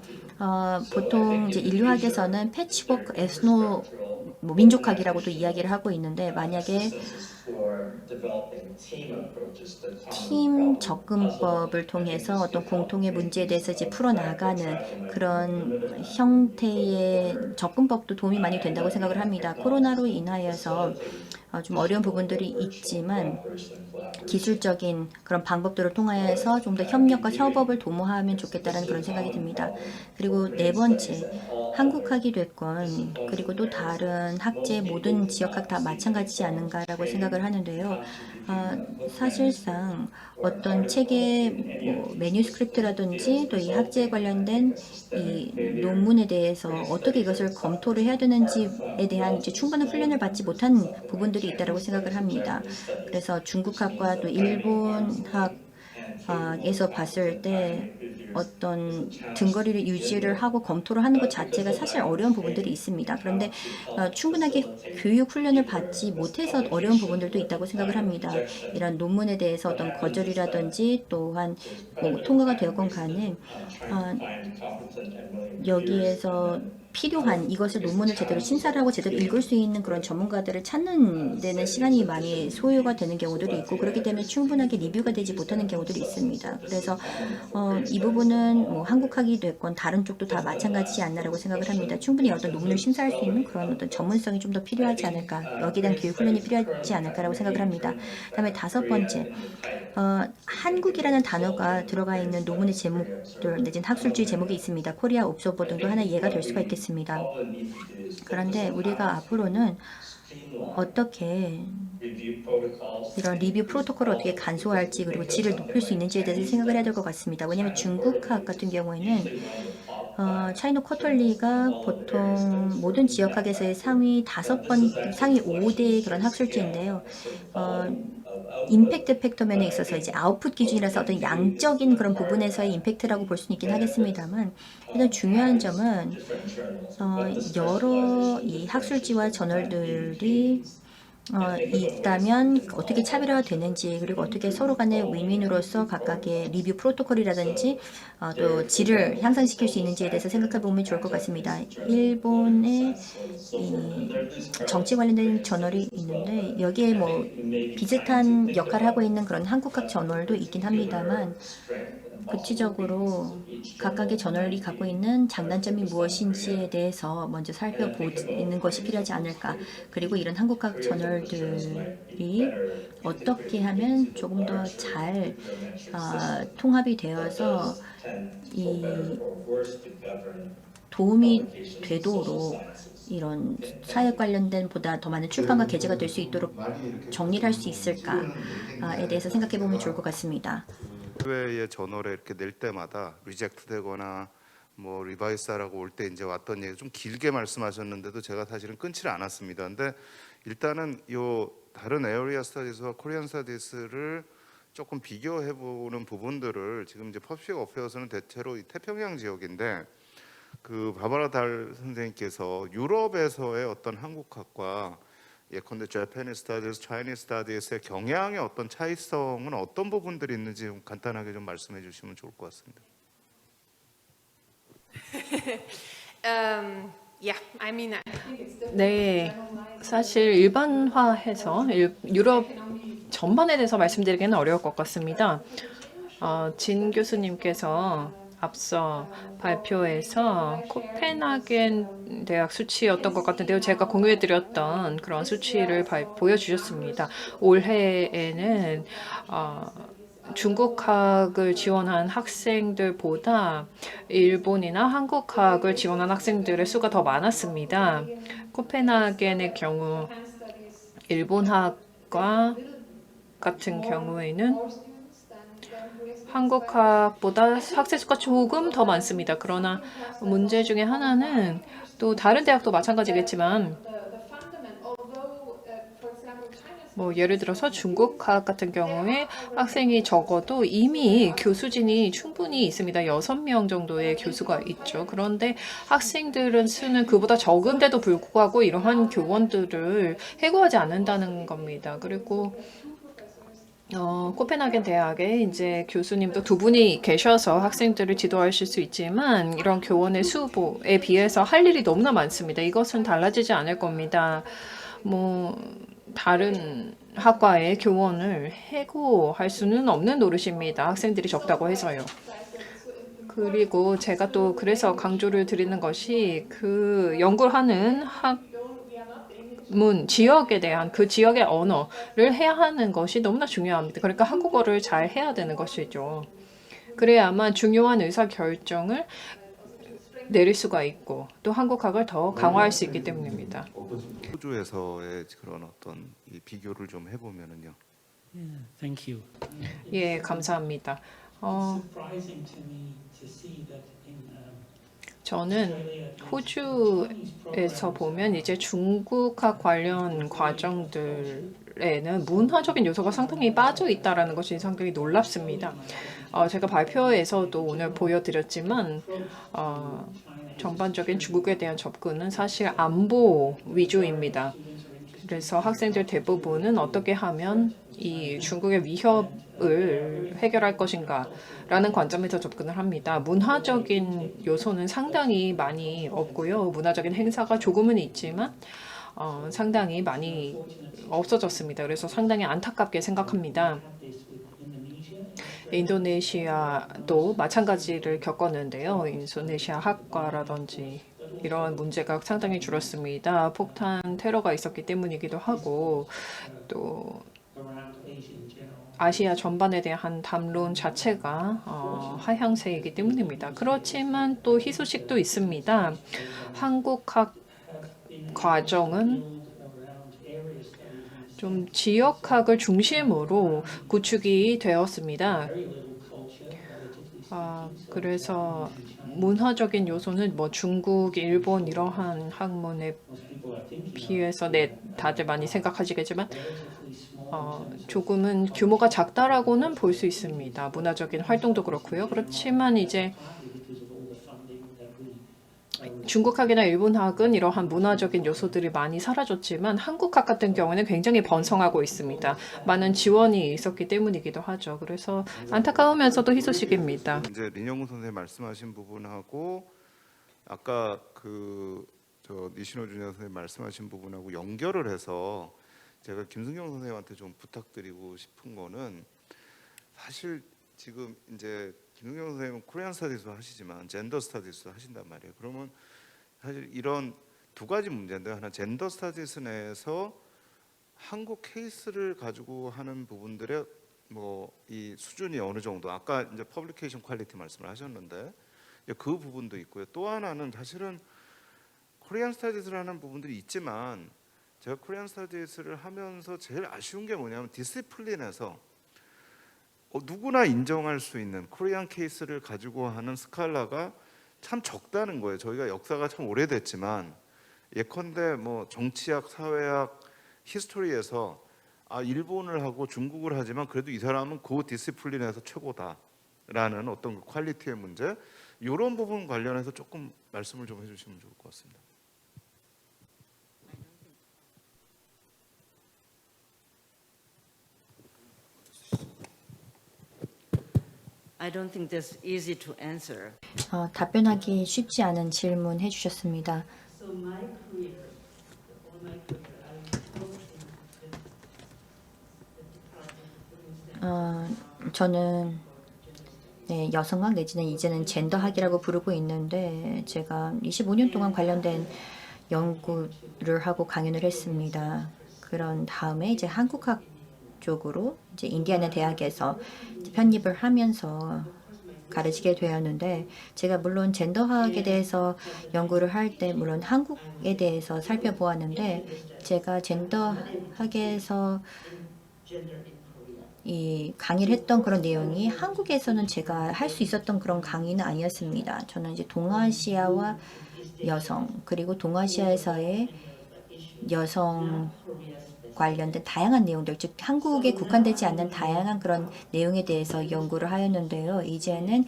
보통 이제 인류학에서는 패치워크 에스노 민족학이라고도 이야기를 하고 있는데 만약에 팀 접근법을 통해서 어떤 공통의 문제에 대해서 이제 풀어나가는 그런 형태의 접근법도 도움이 많이 된다고 생각을 합니다. 코로나로 인하여서 좀 어려운 부분들이 있지만 기술적인 그런 방법들을 통하여서 좀 더 협력과 협업을 도모하면 좋겠다는 그런 생각이 듭니다. 그리고 네 번째, 한국학이 됐건 그리고 또 다른 학제 모든 지역학 다 마찬가지지 않은가라고 생각을 하는데요. 사실상 어떤 책의 뭐 매뉴스크립트라든지 또 이 학제에 관련된 이 논문에 대해서 어떻게 이것을 검토를 해야 되는지에 대한 이제 충분한 훈련을 받지 못한 부분들이 있다고 생각을 합니다. 그래서 중국학과 또 일본학 에서 봤을 때 어떤 등거리를 유지를 하고 검토를 하는 것 자체가 사실 어려운 부분들이 있습니다. 그런데 충분하게 교육 훈련을 받지 못해서 어려운 부분들도 있다고 생각을 합니다. 이런 논문에 대해서 어떤 거절이라든지 또한 뭐 통과가 되었건 간에 여기에서 필요한 이것을 논문을 제대로 심사를 하고 제대로 읽을 수 있는 그런 전문가들을 찾는 데는 시간이 많이 소요가 되는 경우들이 있고 그렇기 때문에 충분하게 리뷰가 되지 못하는 경우들이 있습니다. 그래서 이 부분은 뭐 한국학이 됐건 다른 쪽도 다 마찬가지지 않나라고 생각을 합니다. 충분히 어떤 논문을 심사할 수 있는 그런 어떤 전문성이 좀 더 필요하지 않을까 여기에 대한 교육 훈련이 필요하지 않을까라고 생각을 합니다. 그다음에 다섯 번째 한국이라는 단어가 들어가 있는 논문의 제목들 내지는 학술주의 제목이 있습니다. 코리아 옵서버 등도 하나의 예가 될 수가 있겠습니다. 그런데 우리가 앞으로는 어떻게 이런 리뷰 프로토콜을 어떻게 간소화할지 그리고 질을 높일 수 있는지에 대해서 생각을 해야 될 것 같습니다. 왜냐하면 중국학 같은 경우에는 차이노 쿼털리가 보통 모든 지역학에서의 상위 5대 그런 학술지인데요. 임팩트 팩터 면에 있어서 이제 아웃풋 기준이라서 어떤 양적인 그런 부분에서의 임팩트라고 볼 수는 있긴 하겠습니다만 일단 중요한 점은 여러 이 학술지와 저널들이 있다면 어떻게 차별화가 되는지 그리고 어떻게 서로 간의 윈윈으로서 각각의 리뷰 프로토콜이라든지 또 질을 향상시킬 수 있는지에 대해서 생각해 보면 좋을 것 같습니다. 일본의 이 정치 관련된 저널이 있는데 여기에 뭐 비슷한 역할을 하고 있는 그런 한국학 저널도 있긴 합니다만 구체적으로 각각의 저널이 갖고 있는 장단점이 무엇인지에 대해서 먼저 살펴보는 것이 필요하지 않을까. 그리고 이런 한국학 저널들이 어떻게 하면 조금 더 잘 통합이 되어서 이 도움이 되도록 이런 사회 관련된 보다 더 많은 출판과 게재가 될 수 있도록 정리를 할 수 있을까에 대해서 생각해 보면 좋을 것 같습니다.
해외의 저널에 이렇게 낼 때마다 리젝트되거나 뭐 리바이스라고 올 때 이제 왔던 얘기 좀 길게 말씀하셨는데도 제가 사실은 끊지를 않았습니다. 근데 일단은 요 다른 에어리아 스터디스와 코리안 스터디스를 조금 비교해 보는 부분들을 지금 이제 퍼블릭 어페어스는 대체로 이 태평양 지역인데 그 바바라 달 선생님께서 유럽에서의 어떤 한국학과 예컨대 Japanese Studies, Chinese Studies의 경향의 어떤 차이성은 어떤 부분들이 있는지 좀 간단하게 좀 말씀해 주시면 좋을 것 같습니다.
네, 사실 일반화해서 유럽 전반에 대해서 말씀드리기는 어려울 것 같습니다. 진 교수님께서 앞서 발표에서 코펜하겐 대학 수치였던 것 같은데요. 제가 공유해드렸던 그런 수치를 보여주셨습니다. 올해에는 중국학을 지원한 학생들보다 일본이나 한국학을 지원한 학생들의 수가 더 많았습니다. 코펜하겐의 경우 일본학과 같은 경우에는 한국학보다 학생 수가 조금 더 많습니다. 그러나 문제 중에 하나는 또 다른 대학도 마찬가지겠지만 뭐 예를 들어서 중국학 같은 경우에 학생이 적어도 이미 교수진이 충분히 있습니다. 6명 정도의 교수가 있죠. 그런데 학생들은 수는 그보다 적은데도 불구하고 이러한 교원들을 해고하지 않는다는 겁니다. 그리고 코펜하겐 대학에 이제 교수님도 2분이 계셔서 학생들을 지도하실 수 있지만 이런 교원의 수에 비해서 할 일이 너무나 많습니다. 이것은 달라지지 않을 겁니다. 뭐 다른 학과의 교원을 해고할 수는 없는 노릇입니다. 학생들이 적다고 해서요. 그리고 제가 또 그래서 강조를 드리는 것이 그 연구하는 학문 지역에 대한 그 지역의 언어를 해야 하는 것이 너무나 중요합니다. 그러니까 한국어를 잘 해야 되는 것이죠. 그래야만 중요한 의사 결정을 내릴 수가 있고 또 한국학을 더 강화할 수 있기 때문입니다.
호주에서의 그런 어떤 이 비교를 좀 해보면은요.
Thank you.
예, 감사합니다.
Surprising to me to see that in
저는 호주에서 보면 이제 중국학 관련 과정들에는 문화적인 요소가 상당히 빠져 있다라는 것이 상당히 놀랍습니다. 제가 발표에서도 오늘 보여드렸지만 전반적인 중국에 대한 접근은 사실 안보 위주입니다. 그래서 학생들 대부분은 어떻게 하면 이 중국의 위협을 해결할 것인가 라는 관점에서 접근을 합니다. 문화적인 요소는 상당히 많이 없고요. 문화적인 행사가 조금은 있지만 상당히 많이 없어졌습니다. 그래서 상당히 안타깝게 생각합니다. 인도네시아도 마찬가지를 겪었는데요. 인도네시아 학과라든지 이런 문제가 상당히 줄었습니다. 폭탄 테러가 있었기 때문이기도 하고 또 아시아 전반에 대한 담론 자체가 하향세이기 때문입니다. 그렇지만 또 희소식도 있습니다. 한국학 과정은 좀 지역학을 중심으로 구축이 되었습니다. 그래서 문화적인 요소는 뭐 중국, 일본 이러한 학문에 비해서 다들 많이 생각하시겠지만 조금은 규모가 작다라고는 볼 수 있습니다. 문화적인 활동도 그렇고요. 그렇지만 이제 중국학이나 일본학은 이러한 문화적인 요소들이 많이 사라졌지만 한국학 같은 경우는 굉장히 번성하고 있습니다. 많은 지원이 있었기 때문이기도 하죠. 그래서 안타까우면서도 희소식입니다.
이제 린영우 선생님 말씀하신 부분하고 아까 니시노 주니어 선생님 말씀하신 부분하고 연결을 해서 제가 김승경 선생님한테 좀 부탁드리고 싶은 거는 사실 지금 이제 김승경 선생님은 코리안 스터디스도 하시지만 젠더 스터디스도 하신단 말이에요. 그러면 사실 이런 두 가지 문제인데 하나 젠더 스터디스 내에서 한국 케이스를 가지고 하는 부분들의 뭐 이 수준이 어느 정도 아까 이제 퍼블리케이션 퀄리티 말씀을 하셨는데 그 부분도 있고요. 또 하나는 사실은 코리안 스터디스를 하는 부분들이 있지만 제가 코리안 스터디스를 하면서 제일 아쉬운 게 뭐냐면 디시플린에서 누구나 인정할 수 있는 코리안 케이스를 가지고 하는 스칼라가 참 적다는 거예요. 저희가 역사가 참 오래됐지만 예컨대 뭐 정치학, 사회학, 히스토리에서 일본을 하고 중국을 하지만 그래도 이 사람은 그 디시플린에서 최고다라는 어떤 그 퀄리티의 문제 이런 부분 관련해서 조금 말씀을 좀 해주시면 좋을 것 같습니다.
I don't think that's easy to answer.
답변하기 쉽지 않은 질문 해주셨습니다. 저는 여성학 내지는 이제는 젠더학이라고 부르고 있는데 제가 25년 동안 관련된 연구를 하고 강연을 했습니다. 그런 다음에 이제 한국학 쪽으로 이제 인디애나 대학에서 편입을 하면서 가르치게 되었는데 제가 물론 젠더학에 대해서 연구를 할 때 물론 한국에 대해서 살펴보았는데 제가 젠더학에서 이 강의를 했던 그런 내용이 한국에서는 제가 할 수 있었던 그런 강의는 아니었습니다. 저는 이제 동아시아와 여성 그리고 동아시아에서의 여성 관련된 다양한 내용들, 즉 한국에 국한되지 않는 다양한 그런 내용에 대해서 연구를 하였는데요. 이제는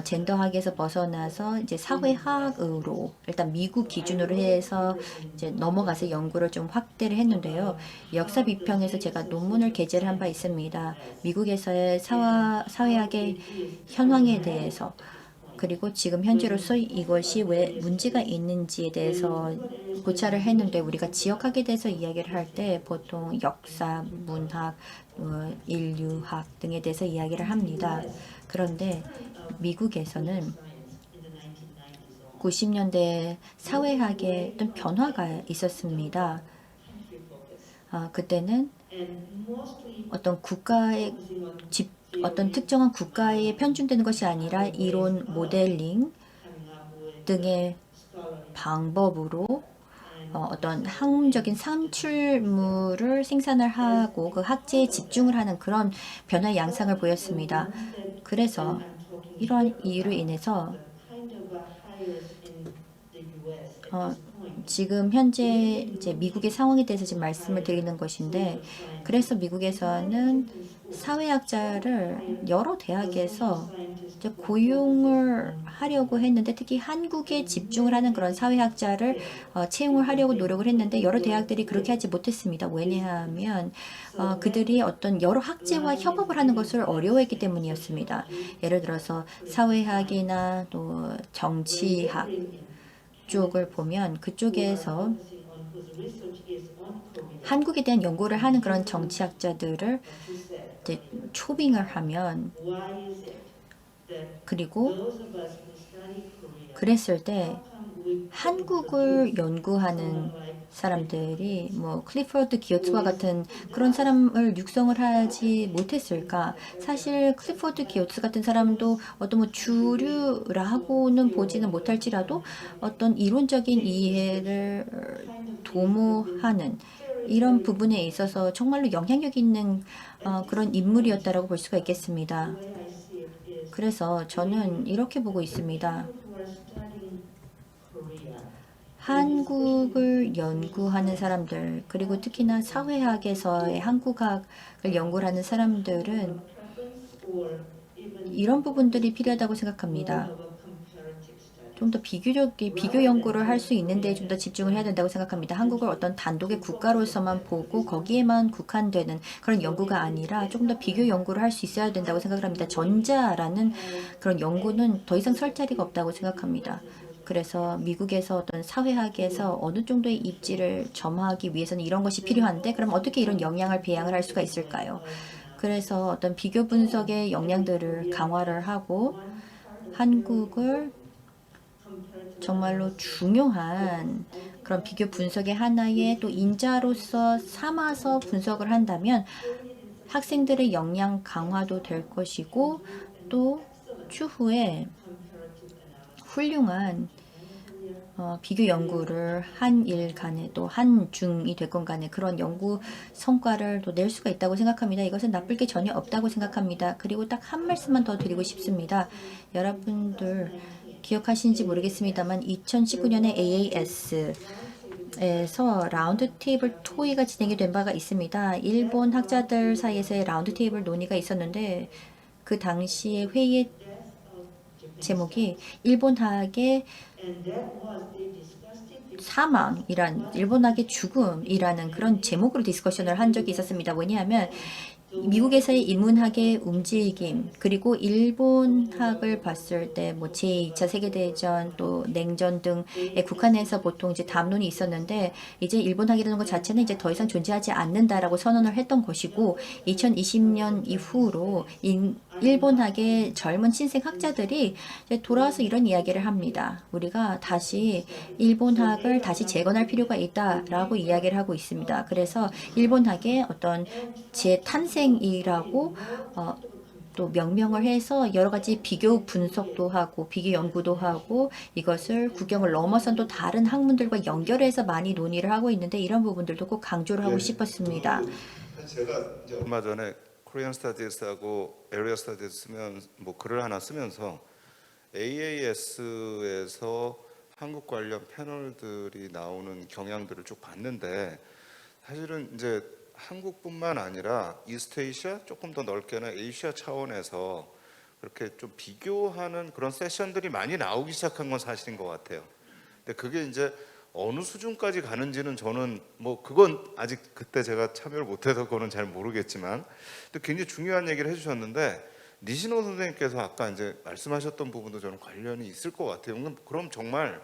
젠더학에서 벗어나서 이제 사회학으로 일단 미국 기준으로 해서 이제 넘어가서 연구를 좀 확대를 했는데요. 역사 비평에서 제가 논문을 게재를 한 바 있습니다. 미국에서의 사회학의 현황에 대해서 그리고 지금 현재로서 이것이 왜 문제가 있는지에 대해서 고찰을 했는데 우리가 지역학에 대해서 이야기를 할 때 보통 역사, 문학, 인류학 등에 대해서 이야기를 합니다. 그런데 미국에서는 90년대 사회학에 어떤 변화가 있었습니다. 그때는 어떤 국가의 어떤 특정한 국가에 편중되는 것이 아니라 이론 모델링 등의 방법으로 어떤 학문적인 산출물을 생산을 하고 그 학제에 집중을 하는 그런 변화의 양상을 보였습니다. 그래서 이러한 이유로 인해서 지금 현재 이제 미국의 상황에 대해서 지금 말씀을 드리는 것인데, 그래서 미국에서는 사회학자를 여러 대학에서 이제 고용을 하려고 했는데, 특히 한국에 집중을 하는 그런 사회학자를 채용을 하려고 노력을 했는데 여러 대학들이 그렇게 하지 못했습니다. 왜냐하면 그들이 어떤 여러 학제와 협업을 하는 것을 어려워했기 때문이었습니다. 예를 들어서 사회학이나 또 정치학 쪽을 보면 그쪽에서 한국에 대한 연구를 하는 그런 정치학자들을 이제 초빙을 하면, 그리고 그랬을 때 한국을 연구하는 사람들이 뭐 클리포드 기어츠와 같은 그런 사람을 육성을 하지 못했을까? 사실 클리포드 기어츠 같은 사람도 어떤 뭐 주류라고는 보지는 못할지라도 어떤 이론적인 이해를 도모하는 이런 부분에 있어서 정말로 영향력 있는 그런 인물이었다라고 볼 수가 있겠습니다. 그래서 저는 이렇게 보고 있습니다. 한국을 연구하는 사람들, 그리고 특히나 사회학에서의 한국학을 연구하는 사람들은 이런 부분들이 필요하다고 생각합니다. 좀 더 비교 연구를 할 수 있는데 좀 더 집중을 해야 된다고 생각합니다. 한국을 어떤 단독의 국가로서만 보고 거기에만 국한되는 그런 연구가 아니라 조금 더 비교 연구를 할 수 있어야 된다고 생각을 합니다. 전자라는 그런 연구는 더 이상 설 자리가 없다고 생각합니다. 그래서 미국에서 어떤 사회학에서 어느 정도의 입지를 점하기 위해서는 이런 것이 필요한데, 그럼 어떻게 이런 영향을 배양을 할 수가 있을까요? 그래서 어떤 비교 분석의 역량들을 강화를 하고 한국을 정말로 중요한 그런 비교 분석의 하나의 또 인자로서 삼아서 분석을 한다면 학생들의 역량 강화도 될 것이고, 또 추후에 훌륭한 비교 연구를 한일 간에 또 한중이 됐건 간에 그런 연구 성과를 또 낼 수가 있다고 생각합니다. 이것은 나쁠 게 전혀 없다고 생각합니다. 그리고 딱 한 말씀만 더 드리고 싶습니다. 여러분들 기억하시는지 모르겠습니다만 2019년에 AAS에서 라운드 테이블 토의가 진행이 된 바가 있습니다. 일본 학자들 사이에서의 라운드 테이블 논의가 있었는데, 그 당시의 회의의 제목이 일본학의 사망이란, 일본학의 죽음이라는 그런 제목으로 디스커션을 한 적이 있었습니다. 왜냐하면 미국에서의 인문학의 움직임, 그리고 일본학을 봤을 때 뭐 제2차 세계대전 또 냉전 등에 국한해서 보통 이제 담론이 있었는데, 이제 일본학이라는 것 자체는 이제 더 이상 존재하지 않는다라고 선언을 했던 것이고, 2020년 이후로 일본학의 젊은 신생 학자들이 이제 돌아와서 이런 이야기를 합니다. 우리가 다시 일본학을 다시 재건할 필요가 있다라고 이야기를 하고 있습니다. 그래서 일본학의 어떤 재탄생이라고 또 명명을 해서 여러 가지 비교 분석도 하고 비교 연구도 하고 이것을 국경을 넘어선 또 다른 학문들과 연결해서 많이 논의를 하고 있는데, 이런 부분들도 꼭 강조를 하고 싶었습니다.
제가 얼마 전에 코리안 스타디스하고 에리아 스타디스 쓰면 뭐 글을 하나 쓰면서 AAS에서 한국 관련 패널들이 나오는 경향들을 쭉 봤는데 사실은 이제 한국뿐만 아니라 이스트에이시아 조금 더 넓게는 에이시아 차원에서 그렇게 좀 비교하는 그런 세션들이 많이 나오기 시작한 건 사실인 것 같아요. 근데 그게 이제 어느 수준까지 가는지는 저는 뭐 그건 아직 그때 제가 참여를 못해서 그거는 잘 모르겠지만 또 굉장히 중요한 얘기를 해주셨는데 니시노 선생님께서 아까 이제 말씀하셨던 부분도 저는 관련이 있을 것 같아요. 그럼 정말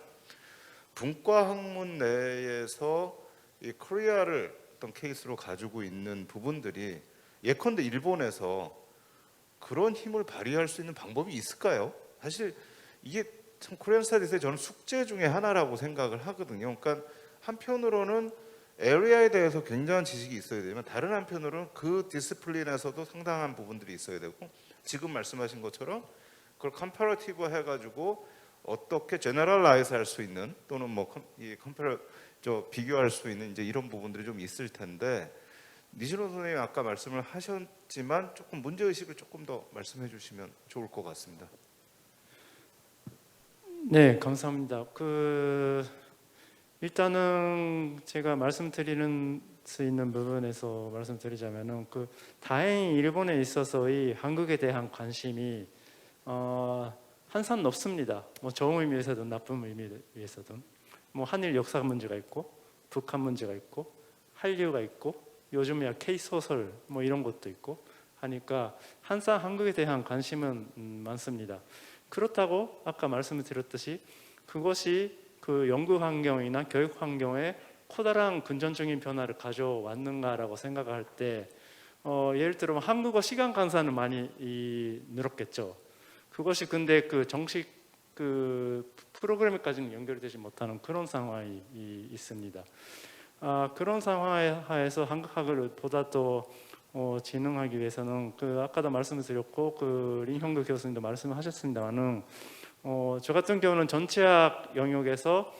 분과 학문 내에서 이 코리아를 어떤 케이스로 가지고 있는 부분들이 예컨대 일본에서 그런 힘을 발휘할 수 있는 방법이 있을까요? 사실 이게 참 코리안 스타디스의 저는 숙제 중에 하나라고 생각을 하거든요. 그러니까 한편으로는 에리아에 대해서 굉장한 지식이 있어야 되지만 다른 한편으로는 그 디스플린에서도 상당한 부분들이 있어야 되고 지금 말씀하신 것처럼 그걸 컴퍼러티브 해가지고 어떻게 제너럴라이즈 할 수 있는 또는 뭐 비교할 수 있는 이제 이런 부분들이 좀 있을 텐데 니시노 선생님이 아까 말씀을 하셨지만 조금 문제 의식을 조금 더 말씀해 주시면 좋을 것 같습니다.
네, 감사합니다. 일단은 제가 말씀드리는 수 있는 부분에서 말씀드리자면은 다행히 일본에 있어서의 한국에 대한 관심이 한산 높습니다. 뭐 좋은 의미에서든 나쁜 의미에서든 뭐 한일 역사 문제가 있고 북한 문제가 있고 한류가 있고 요즘이야 K 소설 뭐 이런 것도 있고 하니까 항상 한국에 대한 관심은 많습니다. 그렇다고 아까 말씀을 드렸듯이 그것이 그 연구 환경이나 교육 환경에 커다란 근전적인 변화를 가져왔는가라고 생각할 때 예를 들어 한국어 시간 강사는 많이 늘었겠죠. 그것이 근데 그 정식 그 프로그램까지는 연결되지 못하는 그런 상황이 있습니다. 그런 상황에서 한국학을 보다 더 진흥하기 위해서는 아까도 말씀을 드렸고 린형도 교수님도 말씀하셨습니다만은 저 같은 경우는 전체학 영역에서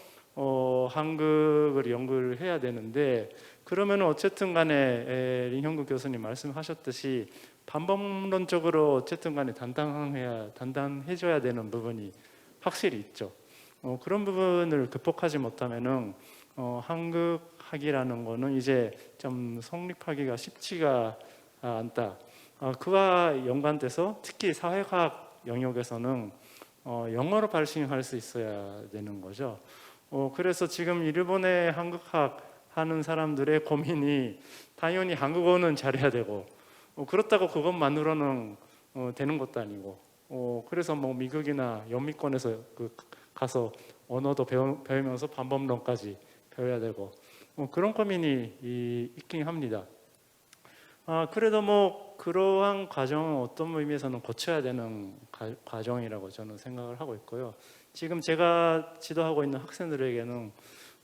한국을 연구를 해야 되는데 그러면 어쨌든 간에 린형구 교수님 말씀하셨듯이 반복론적으로 어쨌든 간에 단단해져야 되는 부분이 확실히 있죠. 그런 부분을 극복하지 못하면은 한국학이라는 거는 이제 좀 성립하기가 쉽지가 않다. 그와 연관돼서 특히 사회과학 영역에서는 영어로 발신할 수 있어야 되는 거죠. 그래서 지금 일본의 한국학 하는 사람들의 고민이 당연히 한국어는 잘해야 되고 그렇다고 그것만으로는 되는 것도 아니고 그래서 뭐 미국이나 영미권에서 가서 언어도 배우면서 반법론까지 배워야 되고 그런 고민이 있긴 합니다. 그래도 뭐 그러한 과정은 어떤 의미에서는 거쳐야 되는 과정이라고 저는 생각을 하고 있고요. 지금 제가 지도하고 있는 학생들에게는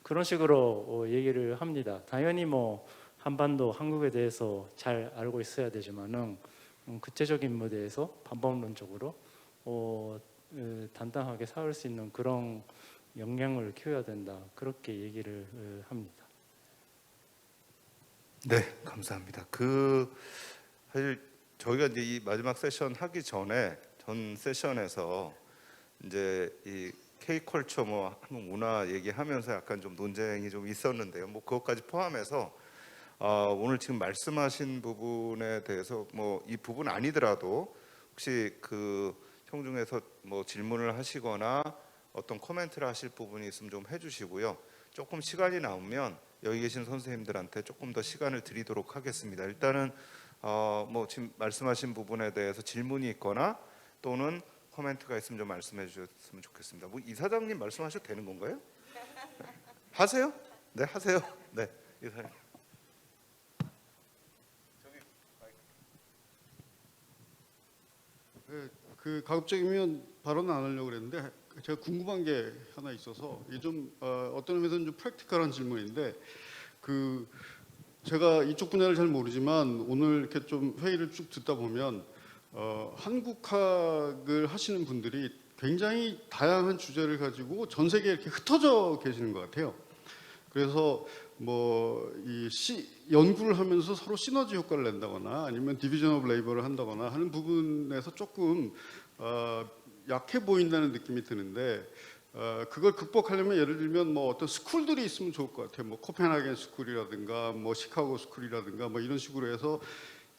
그런 식으로 얘기를 합니다. 당연히 뭐 한반도 한국에 대해서 잘 알고 있어야 되지만은 구체적인 무대에서 반복론적으로 단단하게 싸울 수 있는 그런 역량을 키워야 된다. 그렇게 얘기를 합니다.
네, 감사합니다. 사실 저희가 이제 이 마지막 세션 하기 전에 전 세션에서 이제 이 K컬처 뭐 한국 문화 얘기하면서 약간 좀 논쟁이 좀 있었는데요. 뭐 그것까지 포함해서 오늘 지금 말씀하신 부분에 대해서 뭐 이 부분 아니더라도 혹시 형 중에서 뭐 질문을 하시거나 어떤 코멘트를 하실 부분이 있으면 좀 해주시고요. 조금 시간이 나오면 여기 계신 선생님들한테 조금 더 시간을 드리도록 하겠습니다. 일단은 뭐 지금 말씀하신 부분에 대해서 질문이 있거나 또는 코멘트가 있으면 좀 말씀해 주셨으면 좋겠습니다. 뭐 이사장님 말씀하셔도 되는 건가요? 하세요? 네, 하세요. 네, 이사장님.
네, 가급적이면 발언 안 하려고 그랬는데 제가 궁금한 게 하나 있어서 이게 좀 어떤 의미에서는 좀 프랙티컬한 질문인데 제가 이쪽 분야를 잘 모르지만 오늘 이렇게 좀 회의를 쭉 듣다 보면 한국학을 하시는 분들이 굉장히 다양한 주제를 가지고 전 세계에 이렇게 흩어져 계시는 것 같아요. 그래서 연구를 하면서 서로 시너지 효과를 낸다거나 아니면 디비전 오브 레이버를 한다거나 하는 부분에서 조금 약해 보인다는 느낌이 드는데 그걸 극복하려면 예를 들면 뭐 어떤 스쿨들이 있으면 좋을 것 같아요. 뭐 코펜하겐 스쿨이라든가 뭐 시카고 스쿨이라든가 뭐 이런 식으로 해서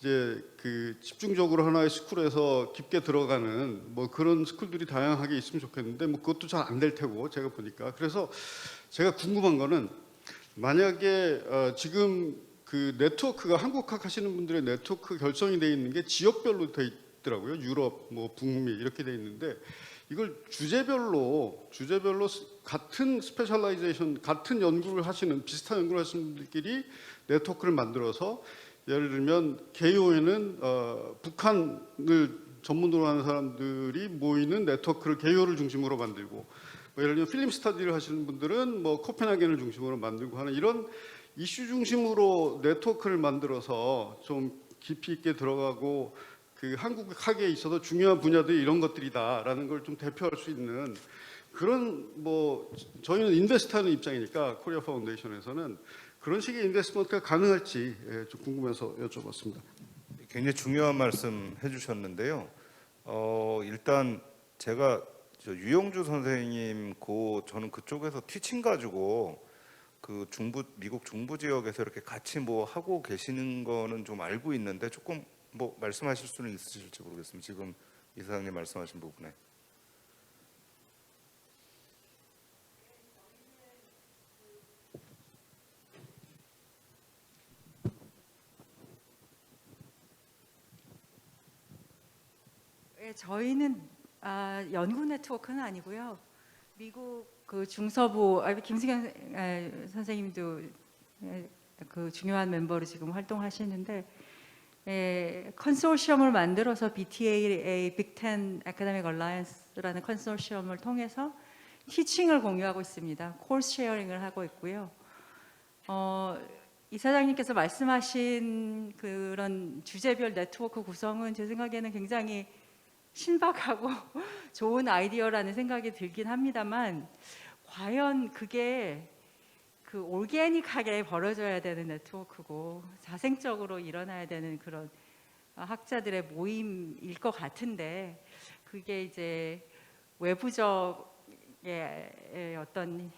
이제 그 집중적으로 하나의 스쿨에서 깊게 들어가는 뭐 그런 스쿨들이 다양하게 있으면 좋겠는데 뭐 그것도 잘 안 될 테고 제가 보니까. 그래서 제가 궁금한 거는 만약에 지금 그 네트워크가 한국학 하시는 분들의 네트워크 결성이 돼 있는 게 지역별로 돼 있더라고요. 유럽, 뭐 북미 이렇게 돼 있는데 이걸 주제별로 같은 스페셜라이제이션, 같은 연구를 하시는 비슷한 연구를 하시는 분들끼리 네트워크를 만들어서 예를 들면 개요에는 북한을 전문으로 하는 사람들이 모이는 네트워크를 개요를 중심으로 만들고 뭐 예를 들면 필름 스터디를 하시는 분들은 뭐 코펜하겐을 중심으로 만들고 하는 이런 이슈 중심으로 네트워크를 만들어서 좀 깊이 있게 들어가고 그 한국학에 있어서 중요한 분야들이 이런 것들이다라는 걸 좀 대표할 수 있는 그런 뭐 저희는 인베스트하는 입장이니까 코리아 파운데이션에서는 그런 식의 인베스트먼트가 가능할지 좀 궁금해서 여쭤봤습니다.
굉장히 중요한 말씀 해주셨는데요. 일단 제가 유영주 선생님 저는 그쪽에서 티칭 가지고 그 미국 중부 지역에서 이렇게 같이 뭐 하고 계시는 거는 좀 알고 있는데 조금 뭐 말씀하실 수는 있으실지 모르겠습니다. 지금 이사장님 말씀하신 부분에.
저희는 연구 네트워크는 아니고요. 미국 그 중서부 김승현 선생님도 그 중요한 멤버로 지금 활동하시는데 컨소시엄을 만들어서 BTA Big Ten Academic Alliance라는 컨소시엄을 통해서 티칭을 공유하고 있습니다. 코스 쉐어링을 하고 있고요. 이사장님께서 말씀하신 그런 주제별 네트워크 구성은 제 생각에는 굉장히 신박하고 좋은 아이디어라는 생각이 들긴 합니다만 과연 그게 그 올게닉하게 벌어져야 되는 네트워크고 자생적으로 일어나야 되는 그런 학자들의 모임일 것 같은데 그게 이제 외부적의 어떤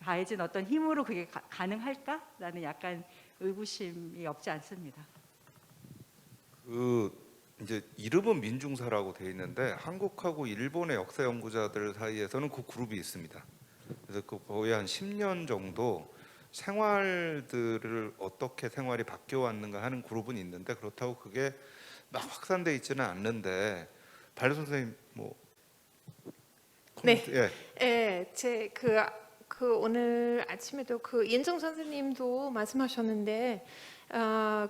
가해진 어떤 힘으로 그게 가능할까라는 약간 의구심이 없지 않습니다.
이제 이름은 민중사라고 돼 있는데 한국하고 일본의 역사 연구자들 사이에서는 그 그룹이 있습니다. 그래서 그 거의 한 10년 정도 생활들을 어떻게 생활이 바뀌어 왔는가 하는 그룹은 있는데 그렇다고 그게 막 확산돼 있지는 않는데 발레 선생님 뭐
네, 예, 그 오늘 아침에도 그 이은정 선생님도 말씀하셨는데.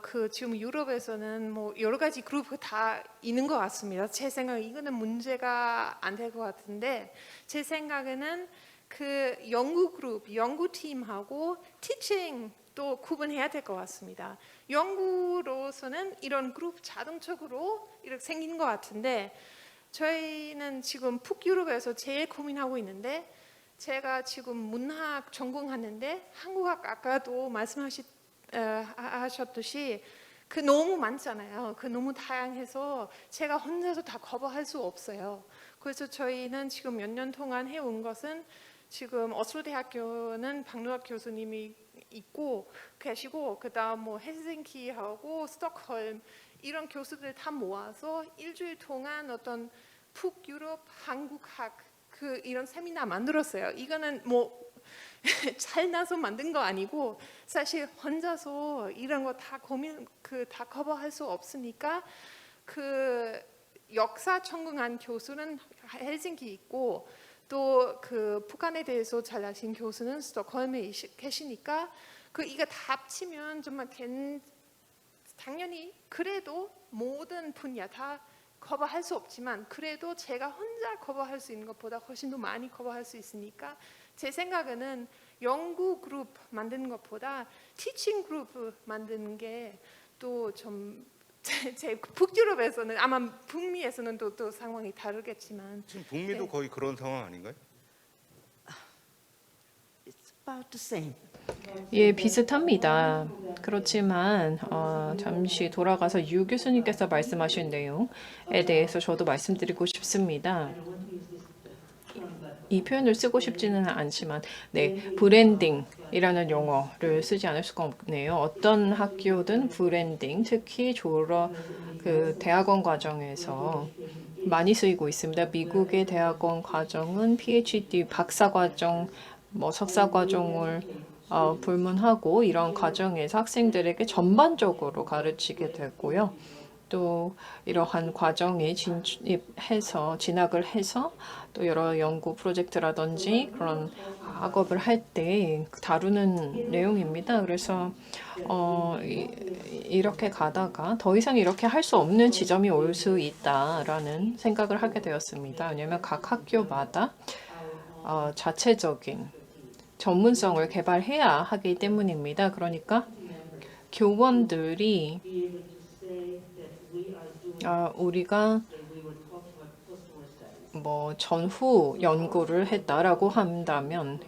그 지금 유럽에서는 뭐 여러 가지 그룹이 다 있는 것 같습니다. 제 생각에 이거는 문제가 안 될 것 같은데 제 생각에는 그 연구 그룹, 연구팀하고 티칭도 구분해야 될 것 같습니다. 연구로서는 이런 그룹 자동적으로 이렇게 생긴 것 같은데 저희는 지금 북유럽에서 제일 고민하고 있는데 제가 지금 문학 전공하는데 한국학 아까도 하셨듯이 그 너무 많잖아요. 그 너무 다양해서 제가 혼자서 다 커버할 수 없어요. 그래서 저희는 지금 몇 년 동안 해온 것은 지금 어슬로 대학교는 박노학 교수님이 있고 계시고 그다음 뭐 헬싱키하고 스톡홀m 이런 교수들 다 모아서 일주일 동안 어떤 북유럽 한국학 그 이런 세미나 만들었어요. 이거는 뭐 잘나서 만든 거 아니고 사실 혼자서 이런 거 다 다 커버할 수 없으니까 그 역사 전공한 교수는 헬싱키 있고 또 그 북한에 대해서 잘 아신 교수는 스톡홀m에 계시니까 그 이거 다 합치면 정말 당연히 그래도 모든 분야 다 커버할 수 없지만 그래도 제가 혼자 커버할 수 있는 것보다 훨씬 더 많이 커버할 수 있으니까 제 생각에는 연구 그룹 만드는 것보다 티칭 그룹 만드는 게 또 좀 제 북유럽에서는 아마 북미에서는 또 상황이 다르겠지만
지금 북미도 거의 그런 상황 아닌가요?
It's about the same.
예, 비슷합니다. 그렇지만 잠시 돌아가서 유 교수님께서 말씀하신 내용에 대해서 저도 말씀드리고 싶습니다. 이 표현을 쓰고 싶지는 않지만, 네, 브랜딩이라는 용어를 쓰지 않을 수가 없네요. 어떤 학교든 브랜딩, 특히 대학원 과정에서 많이 쓰이고 있습니다. 미국의 대학원 과정은 PhD, 박사 과정, 석사 과정을 불문하고 이런 과정에서 학생들에게 전반적으로 가르치게 되고요. 또 이러한 과정에 진학을 해서 또 여러 연구 프로젝트라든지 그런 학업을 할 때 다루는 내용입니다. 그래서 이렇게 가다가 더 이상 이렇게 할 수 없는 지점이 올 수 있다라는 생각을 하게 되었습니다. 왜냐하면 각 학교마다 자체적인 전문성을 개발해야 하기 때문입니다. 그러니까 교원들이 우리가 전후 연구를 했다라고 한다면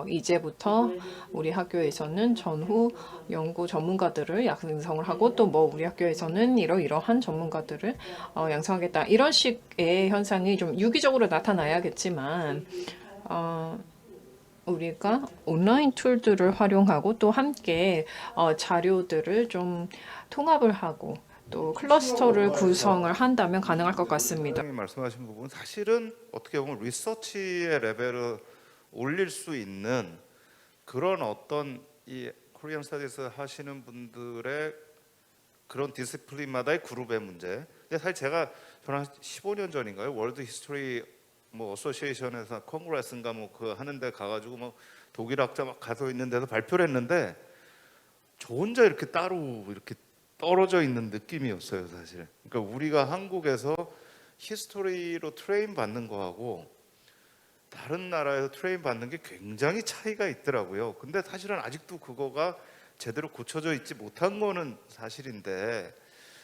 이제부터 우리 학교에서는 전후 연구 전문가들을 양성을 하고 또 우리 학교에서는 이러이러한 전문가들을 양성하겠다. 이런 식의 현상이 좀 유기적으로 나타나야겠지만 우리가 온라인 툴들을 활용하고 또 함께 자료들을 좀 통합을 하고 또 클러스터를 구성을 한다면 가능할 것 같습니다.
말씀하신 부분 사실은 어떻게 보면 리서치의 레벨을 올릴 수 있는 그런 어떤 이 코리안 스터디스 하시는 분들의 그런 디스플린마다의 그룹의 문제. 근데 사실 저는 한 15년 전인가요? 월드 히스토리 어소시에이션에서 콩그레스인가 하는 데 가가지고 독일 학자 가서 있는 데서 발표를 했는데 저 혼자 이렇게 따로 이렇게 떨어져 있는 느낌이었어요, 사실. 그러니까 우리가 한국에서 히스토리로 트레인 받는 거하고 다른 나라에서 트레인 받는 게 굉장히 차이가 있더라고요. 근데 사실은 아직도 그거가 제대로 고쳐져 있지 못한 거는 사실인데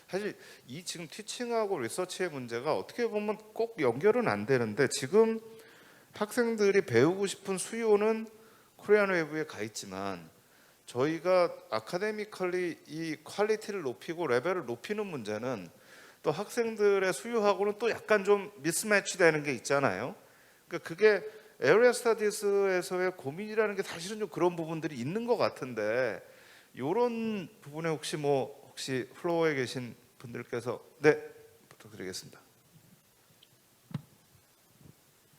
사실 이 지금 티칭하고 리서치의 문제가 어떻게 보면 꼭 연결은 안 되는데 지금 학생들이 배우고 싶은 수요는 코리안 웨이브에 가 있지만 저희가 아카데미컬리 이 퀄리티를 높이고 레벨을 높이는 문제는 또 학생들의 수요하고는 또 약간 좀 미스매치 되는 게 있잖아요. 그러니까 그게 에어리어 스터디스에서의 고민이라는 게 사실은 좀 그런 부분들이 있는 것 같은데 이런 부분에 혹시 플로어에 계신 분들께서 부탁드리겠습니다.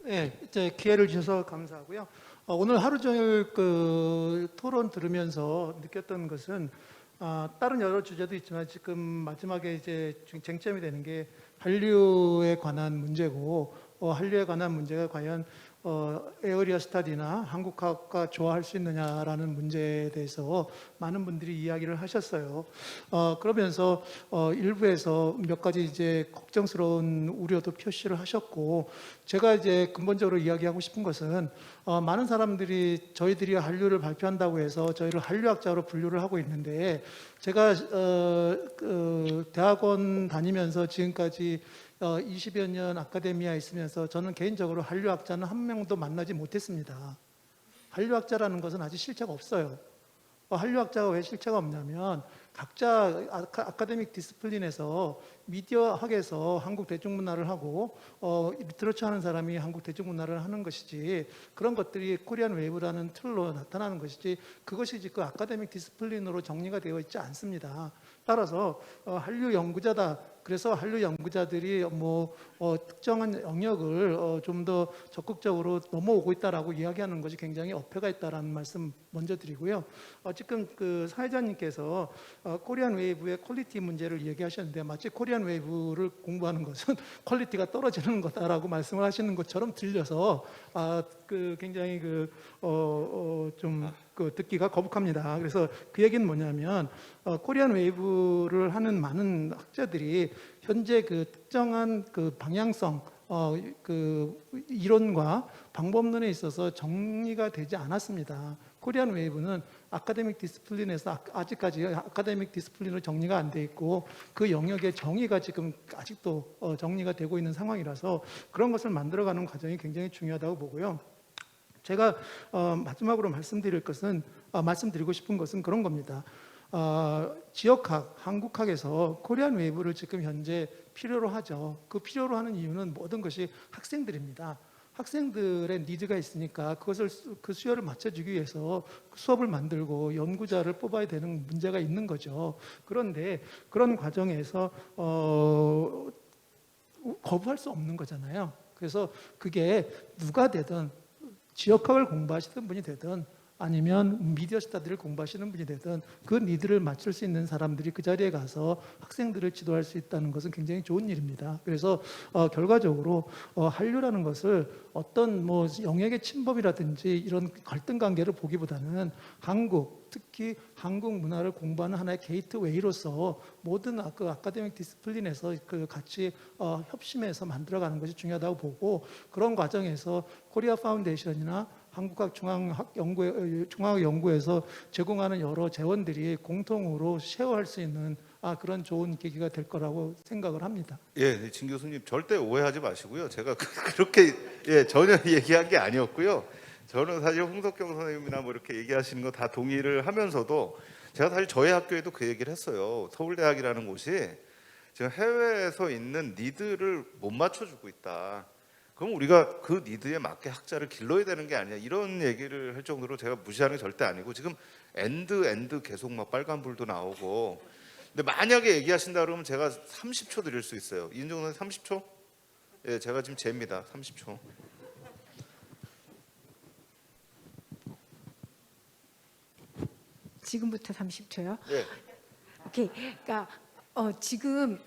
네, 기회를 주셔서 감사하고요. 오늘 하루 종일 토론 들으면서 느꼈던 것은 다른 여러 주제도 있지만 지금 마지막에 쟁점이 되는 게 한류에 관한 문제고 한류에 관한 문제가 과연 에어리어 스터디나 한국학과 좋아할 수 있느냐라는 문제에 대해서 많은 분들이 이야기를 하셨어요. 그러면서 일부에서 몇 가지 걱정스러운 우려도 표시를 하셨고, 제가 근본적으로 이야기하고 싶은 것은 많은 사람들이 저희들이 한류를 발표한다고 해서 저희를 한류학자로 분류를 하고 있는데, 제가 대학원 다니면서 지금까지 20여 년 아카데미아에 있으면서 저는 개인적으로 한류학자는 한 명도 만나지 못했습니다. 한류학자라는 것은 아직 실체가 없어요. 한류학자가 왜 실체가 없냐면 각자 아카데믹 디스플린에서 미디어학에서 한국 대중문화를 하고 리터러처 하는 사람이 한국 대중문화를 하는 것이지, 그런 것들이 코리안 웨이브라는 틀로 나타나는 것이지 그것이 그 아카데믹 디스플린으로 정리가 되어 있지 않습니다. 따라서 한류 연구자다, 그래서 한류 연구자들이 특정한 영역을 좀 더 적극적으로 넘어오고 있다라고 이야기하는 것이 굉장히 어폐가 있다라는 말씀 먼저 드리고요. 지금 사회자님께서 코리안 웨이브의 퀄리티 문제를 얘기하셨는데 마치 코리안 웨이브를 공부하는 것은 퀄리티가 떨어지는 거다라고 말씀을 하시는 것처럼 들려서 굉장히 듣기가 거북합니다. 그래서 그 얘기는 뭐냐면 코리안 웨이브를 하는 많은 학자들이 현재 특정한 방향성, 이론과 방법론에 있어서 정리가 되지 않았습니다. 코리안 웨이브는 아카데믹 디스플린에서 아직까지 아카데믹 디스플린으로 정리가 안 돼 있고 그 영역의 정의가 지금 아직도 정리가 되고 있는 상황이라서 그런 것을 만들어가는 과정이 굉장히 중요하다고 보고요. 제가 마지막으로 말씀드릴 것은 말씀드리고 싶은 것은 그런 겁니다. 지역학, 한국학에서 코리안 웨이브를 지금 현재 필요로 하죠. 그 필요로 하는 이유는 모든 것이 학생들입니다. 학생들의 니즈가 있으니까 그것을 그 수요를 맞춰주기 위해서 수업을 만들고 연구자를 뽑아야 되는 문제가 있는 거죠. 그런데 그런 과정에서 거부할 수 없는 거잖아요. 그래서 그게 누가 되든 지역학을 공부하시던 분이 되든 아니면 미디어 스타디를 공부하시는 분이 되든 그 니드를 맞출 수 있는 사람들이 그 자리에 가서 학생들을 지도할 수 있다는 것은 굉장히 좋은 일입니다. 그래서 결과적으로 한류라는 것을 어떤 뭐 영역의 침범이라든지 이런 갈등 관계를 보기보다는 한국, 특히 한국 문화를 공부하는 하나의 게이트웨이로서 모든 그 아카데믹 디스플린에서 그 같이 협심해서 만들어가는 것이 중요하다고 보고, 그런 과정에서 코리아 파운데이션이나 한국학 중앙연구에서 제공하는 여러 재원들이 공통으로 쉐어할 수 있는 그런 좋은 계기가 될 거라고 생각을 합니다.
예, 진 교수님 절대 오해하지 마시고요. 제가 그렇게 전혀 얘기한 게 아니었고요. 저는 사실 홍석경 선생님이나 뭐 이렇게 얘기하시는 거 다 동의를 하면서도 제가 사실 저희 학교에도 그 얘기를 했어요. 서울대학이라는 곳이 지금 해외에서 있는 니드를 못 맞춰주고 있다. 그럼 우리가 그 니드에 맞게 학자를 길러야 되는 게 아니야, 이런 얘기를 할 정도로 제가 무시하는 게 절대 아니고, 지금 엔드 계속 막 빨간불도 나오고. 근데 만약에 얘기하신다 그러면 제가 30초 드릴 수 있어요. 이은정 선생 30초? 예, 제가 지금 잽니다. 30초.
지금부터 30초요?
예.
오케이. 그러니까 지금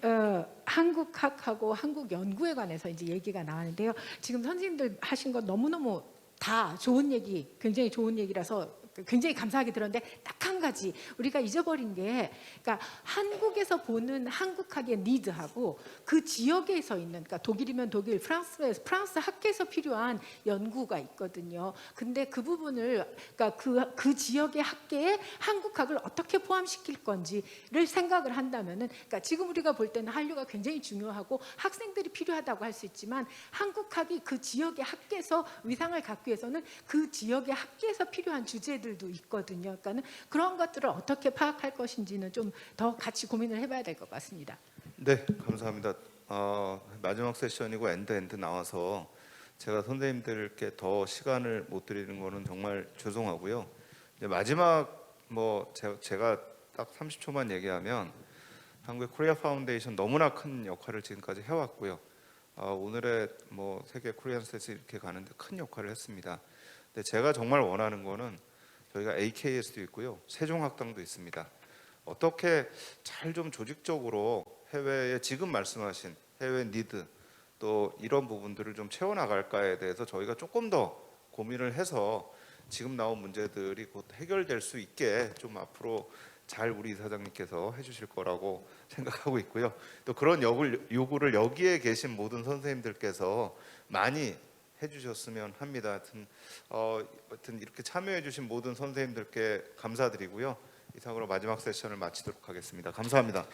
한국학하고 한국 연구에 관해서 이제 얘기가 나왔는데요. 지금 선생님들 하신 거 너무너무 다 좋은 얘기, 굉장히 좋은 얘기라서 굉장히 감사하게 들었는데, 딱 한 가지 우리가 잊어버린 게, 그러니까 한국에서 보는 한국학의 니드하고 그 지역에서 있는, 그러니까 독일이면 독일, 프랑스 학계에서 필요한 연구가 있거든요. 근데 그 부분을, 그러니까 그 지역의 학계에 한국학을 어떻게 포함시킬 건지를 생각을 한다면은, 그러니까 지금 우리가 볼 때는 한류가 굉장히 중요하고 학생들이 필요하다고 할 수 있지만, 한국학이 그 지역의 학계에서 위상을 갖기 위해서는 그 지역의 학계에서 필요한 주제들도 있거든요. 그러니까는 그런 것들을 어떻게 파악할 것인지는 좀 더 같이 고민을 해봐야 될 것 같습니다.
네, 감사합니다. 마지막 세션이고 엔드 나와서 제가 선생님들께 더 시간을 못 드리는 거는 정말 죄송하고요. 이제 마지막 제가 딱 30초만 얘기하면, 한국의 코리아 파운데이션 너무나 큰 역할을 지금까지 해왔고요. 오늘의 세계 코리안 스테이츠 이렇게 가는데 큰 역할을 했습니다. 근데 제가 정말 원하는 거는, 저희가 AKS도 있고요, 세종학당도 있습니다. 어떻게 잘 좀 조직적으로 해외에 지금 말씀하신 해외 니드, 또 이런 부분들을 좀 채워나갈까에 대해서 저희가 조금 더 고민을 해서 지금 나온 문제들이 곧 해결될 수 있게 좀 앞으로 잘 우리 이사장님께서 해주실 거라고 생각하고 있고요. 또 그런 요구를 여기에 계신 모든 선생님들께서 많이 해주셨으면 합니다. 하여튼 이렇게 참여해주신 모든 선생님들께 감사드리고요. 이상으로 마지막 세션을 마치도록 하겠습니다. 감사합니다.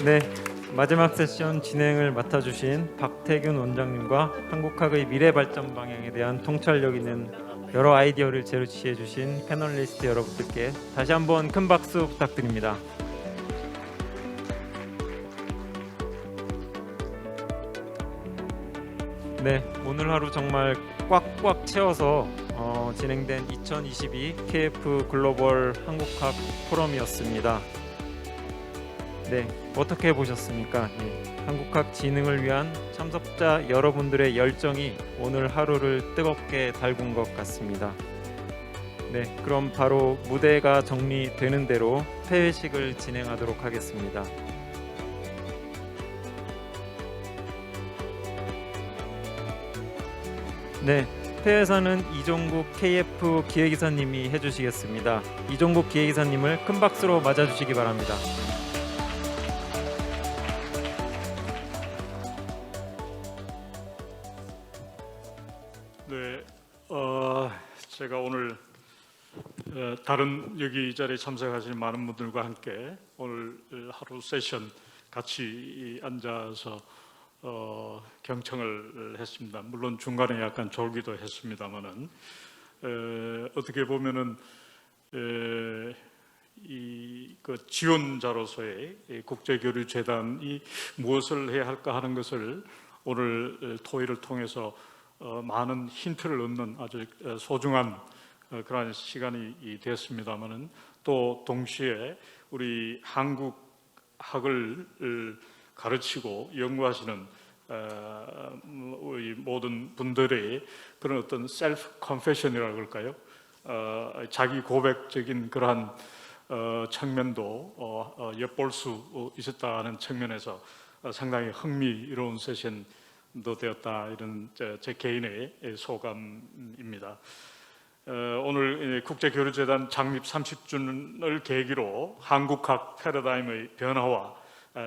네, 마지막 세션 진행을 맡아주신 박태균 원장님과 한국학의 미래 발전 방향에 대한 통찰력 있는 여러 아이디어를 제시해 주신 패널리스트 여러분들께 다시 한번 큰 박수 부탁드립니다. 네, 오늘 하루 정말 꽉꽉 채워서 진행된 2022 KF 글로벌 한국학 포럼이었습니다. 네, 어떻게 보셨습니까? 한국학 진흥을 위한 참석자 여러분들의 열정이 오늘 하루를 뜨겁게 달군 것 같습니다. 네, 그럼 바로 무대가 정리되는 대로 폐회식을 진행하도록 하겠습니다. 네, 폐회사는 이종국 KF 기획이사님이 해주시겠습니다. 이종국 기획이사님을 큰 박수로 맞아주시기 바랍니다.
네, 제가 오늘 다른 여기 이 자리에 참석하신 많은 분들과 함께 오늘 하루 세션 같이 앉아서 경청을 했습니다. 물론 중간에 약간 졸기도 했습니다만은 어떻게 보면은 그 지원자로서의 국제교류재단이 무엇을 해야 할까 하는 것을 오늘 토의를 통해서 많은 힌트를 얻는 아주 소중한 그러한 시간이 됐습니다만은 또 동시에 우리 한국학을 가르치고 연구하시는 우리 모든 분들의 그런 어떤 셀프 컨페션이라고 할까요? 자기 고백적인 그러한 측면도 엿볼 수 있었다는 측면에서 상당히 흥미로운 세션도 되었다, 이런 제 개인의 소감입니다. 오늘 국제교류재단 창립 30주년을 계기로 한국학 패러다임의 변화와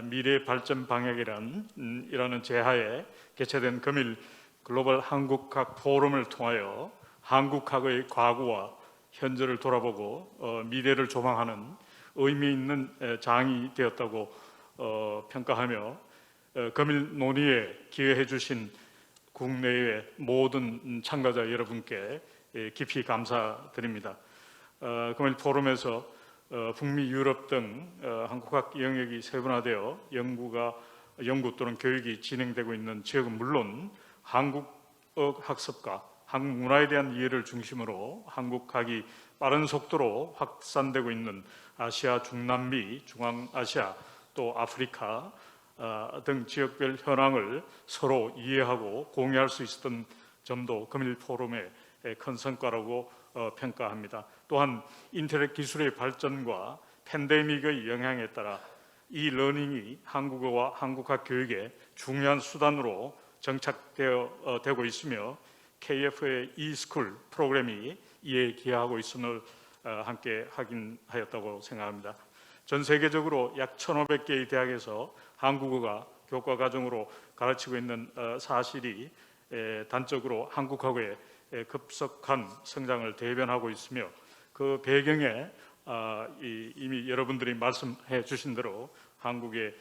미래 발전 방향이라는 제하에 개최된 금일 글로벌 한국학 포럼을 통하여 한국학의 과거와 현재를 돌아보고 미래를 조망하는 의미 있는 장이 되었다고 평가하며 금일 논의에 기여해 주신 국내외 모든 참가자 여러분께 깊이 감사드립니다. 금일 포럼에서 북미, 유럽 등 한국학 영역이 세분화되어 연구 또는 교육이 진행되고 있는 지역은 물론 한국어 학습과 한국 문화에 대한 이해를 중심으로 한국학이 빠른 속도로 확산되고 있는 아시아, 중남미, 중앙아시아 또 아프리카 등 지역별 현황을 서로 이해하고 공유할 수 있었던 점도 금일 포럼의 큰 성과라고 평가합니다. 또한 인터넷 기술의 발전과 팬데믹의 영향에 따라 이 러닝이 한국어와 한국학 교육의 중요한 수단으로 정착되고 있으며 KF의 e스쿨 프로그램이 이에 기여하고 있음을 함께 확인하였다고 생각합니다. 전 세계적으로 약 1,500개의 대학에서 한국어가 교과 과정으로 가르치고 있는 사실이 단적으로 한국학의 급속한 성장을 대변하고 있으며 그 배경에 이미 여러분들이 말씀해 주신 대로 한국의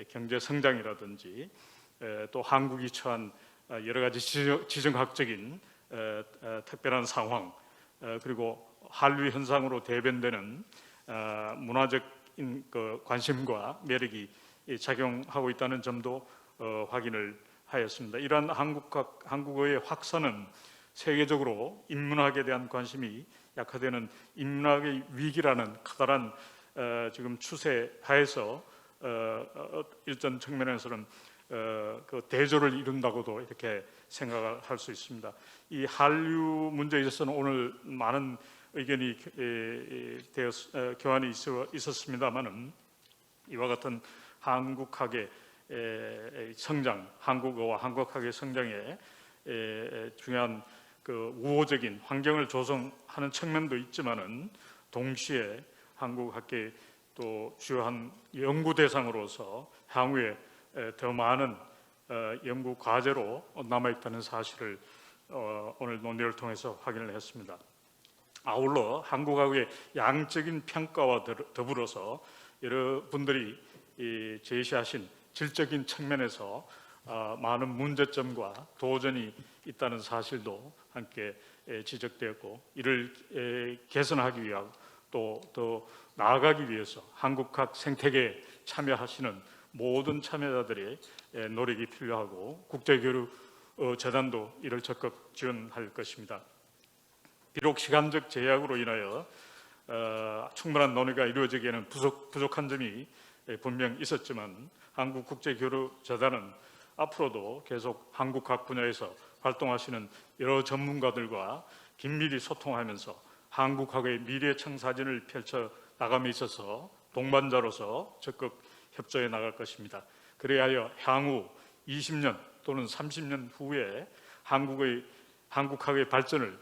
경제 성장이라든지 또 한국이 처한 여러 가지 지정학적인 특별한 상황 그리고 한류 현상으로 대변되는 문화적인 그 관심과 매력이 작용하고 있다는 점도 확인을 하였습니다. 이러한 한국어의 확산은 세계적으로 인문학에 대한 관심이 약화되는 인문학의 위기라는 커다란 지금 추세 하에서 일정 측면에서는 그 대조를 이룬다고도 이렇게 생각을 할 수 있습니다. 이 한류 문제에 있어서는 오늘 많은 의견이 교환이 있었습니다만은 이와 같은 한국학의 성장, 한국어와 한국학의 성장에 중요한 그 우호적인 환경을 조성하는 측면도 있지만은 동시에 한국학계 또 주요한 연구 대상으로서 향후에 더 많은 연구 과제로 남아있다는 사실을 오늘 논의를 통해서 확인을 했습니다. 아울러 한국학의 양적인 평가와 더불어서 여러분들이 제시하신 질적인 측면에서 많은 문제점과 도전이 있다는 사실도 함께 지적되었고 이를 개선하기 위하고 또 더 나아가기 위해서 한국학 생태계에 참여하시는 모든 참여자들의 노력이 필요하고 국제교류재단도 이를 적극 지원할 것입니다. 비록 시간적 제약으로 인하여 충분한 논의가 이루어지기에는 부족한 점이 분명 있었지만 한국국제교류재단은 앞으로도 계속 한국학 분야에서 활동하시는 여러 전문가들과 긴밀히 소통하면서 한국학의 미래 청사진을 펼쳐 나감에 있어서 동반자로서 적극 협조해 나갈 것입니다. 그래야 향후 20년 또는 30년 후에 한국학의 발전을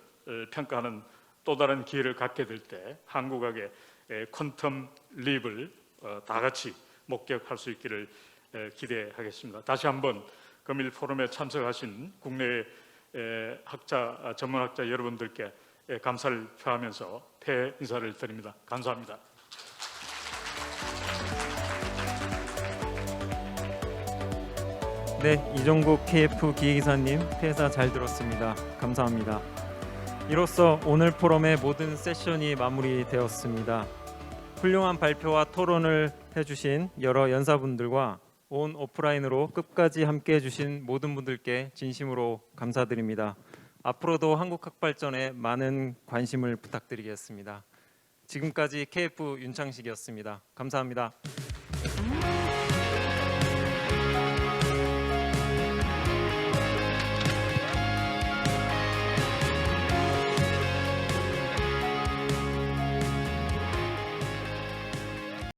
평가하는 또 다른 기회를 갖게 될 때 한국학의 퀀텀 립을 다 같이 목격할 수 있기를 기대하겠습니다. 다시 한번 금일 포럼에 참석하신 국내 전문학자 여러분들께 감사를 표하면서 폐 인사를 드립니다. 감사합니다.
네, 이종국 KF 기획이사님 퇴사 잘 들었습니다. 감사합니다. 이로써 오늘 포럼의 모든 세션이 마무리되었습니다. 훌륭한 발표와 토론을 해주신 여러 연사분들과 온 오프라인으로 끝까지 함께해 주신 모든 분들께 진심으로 감사드립니다. 앞으로도 한국학 발전에 많은 관심을 부탁드리겠습니다. 지금까지 KF 윤창식이었습니다. 감사합니다.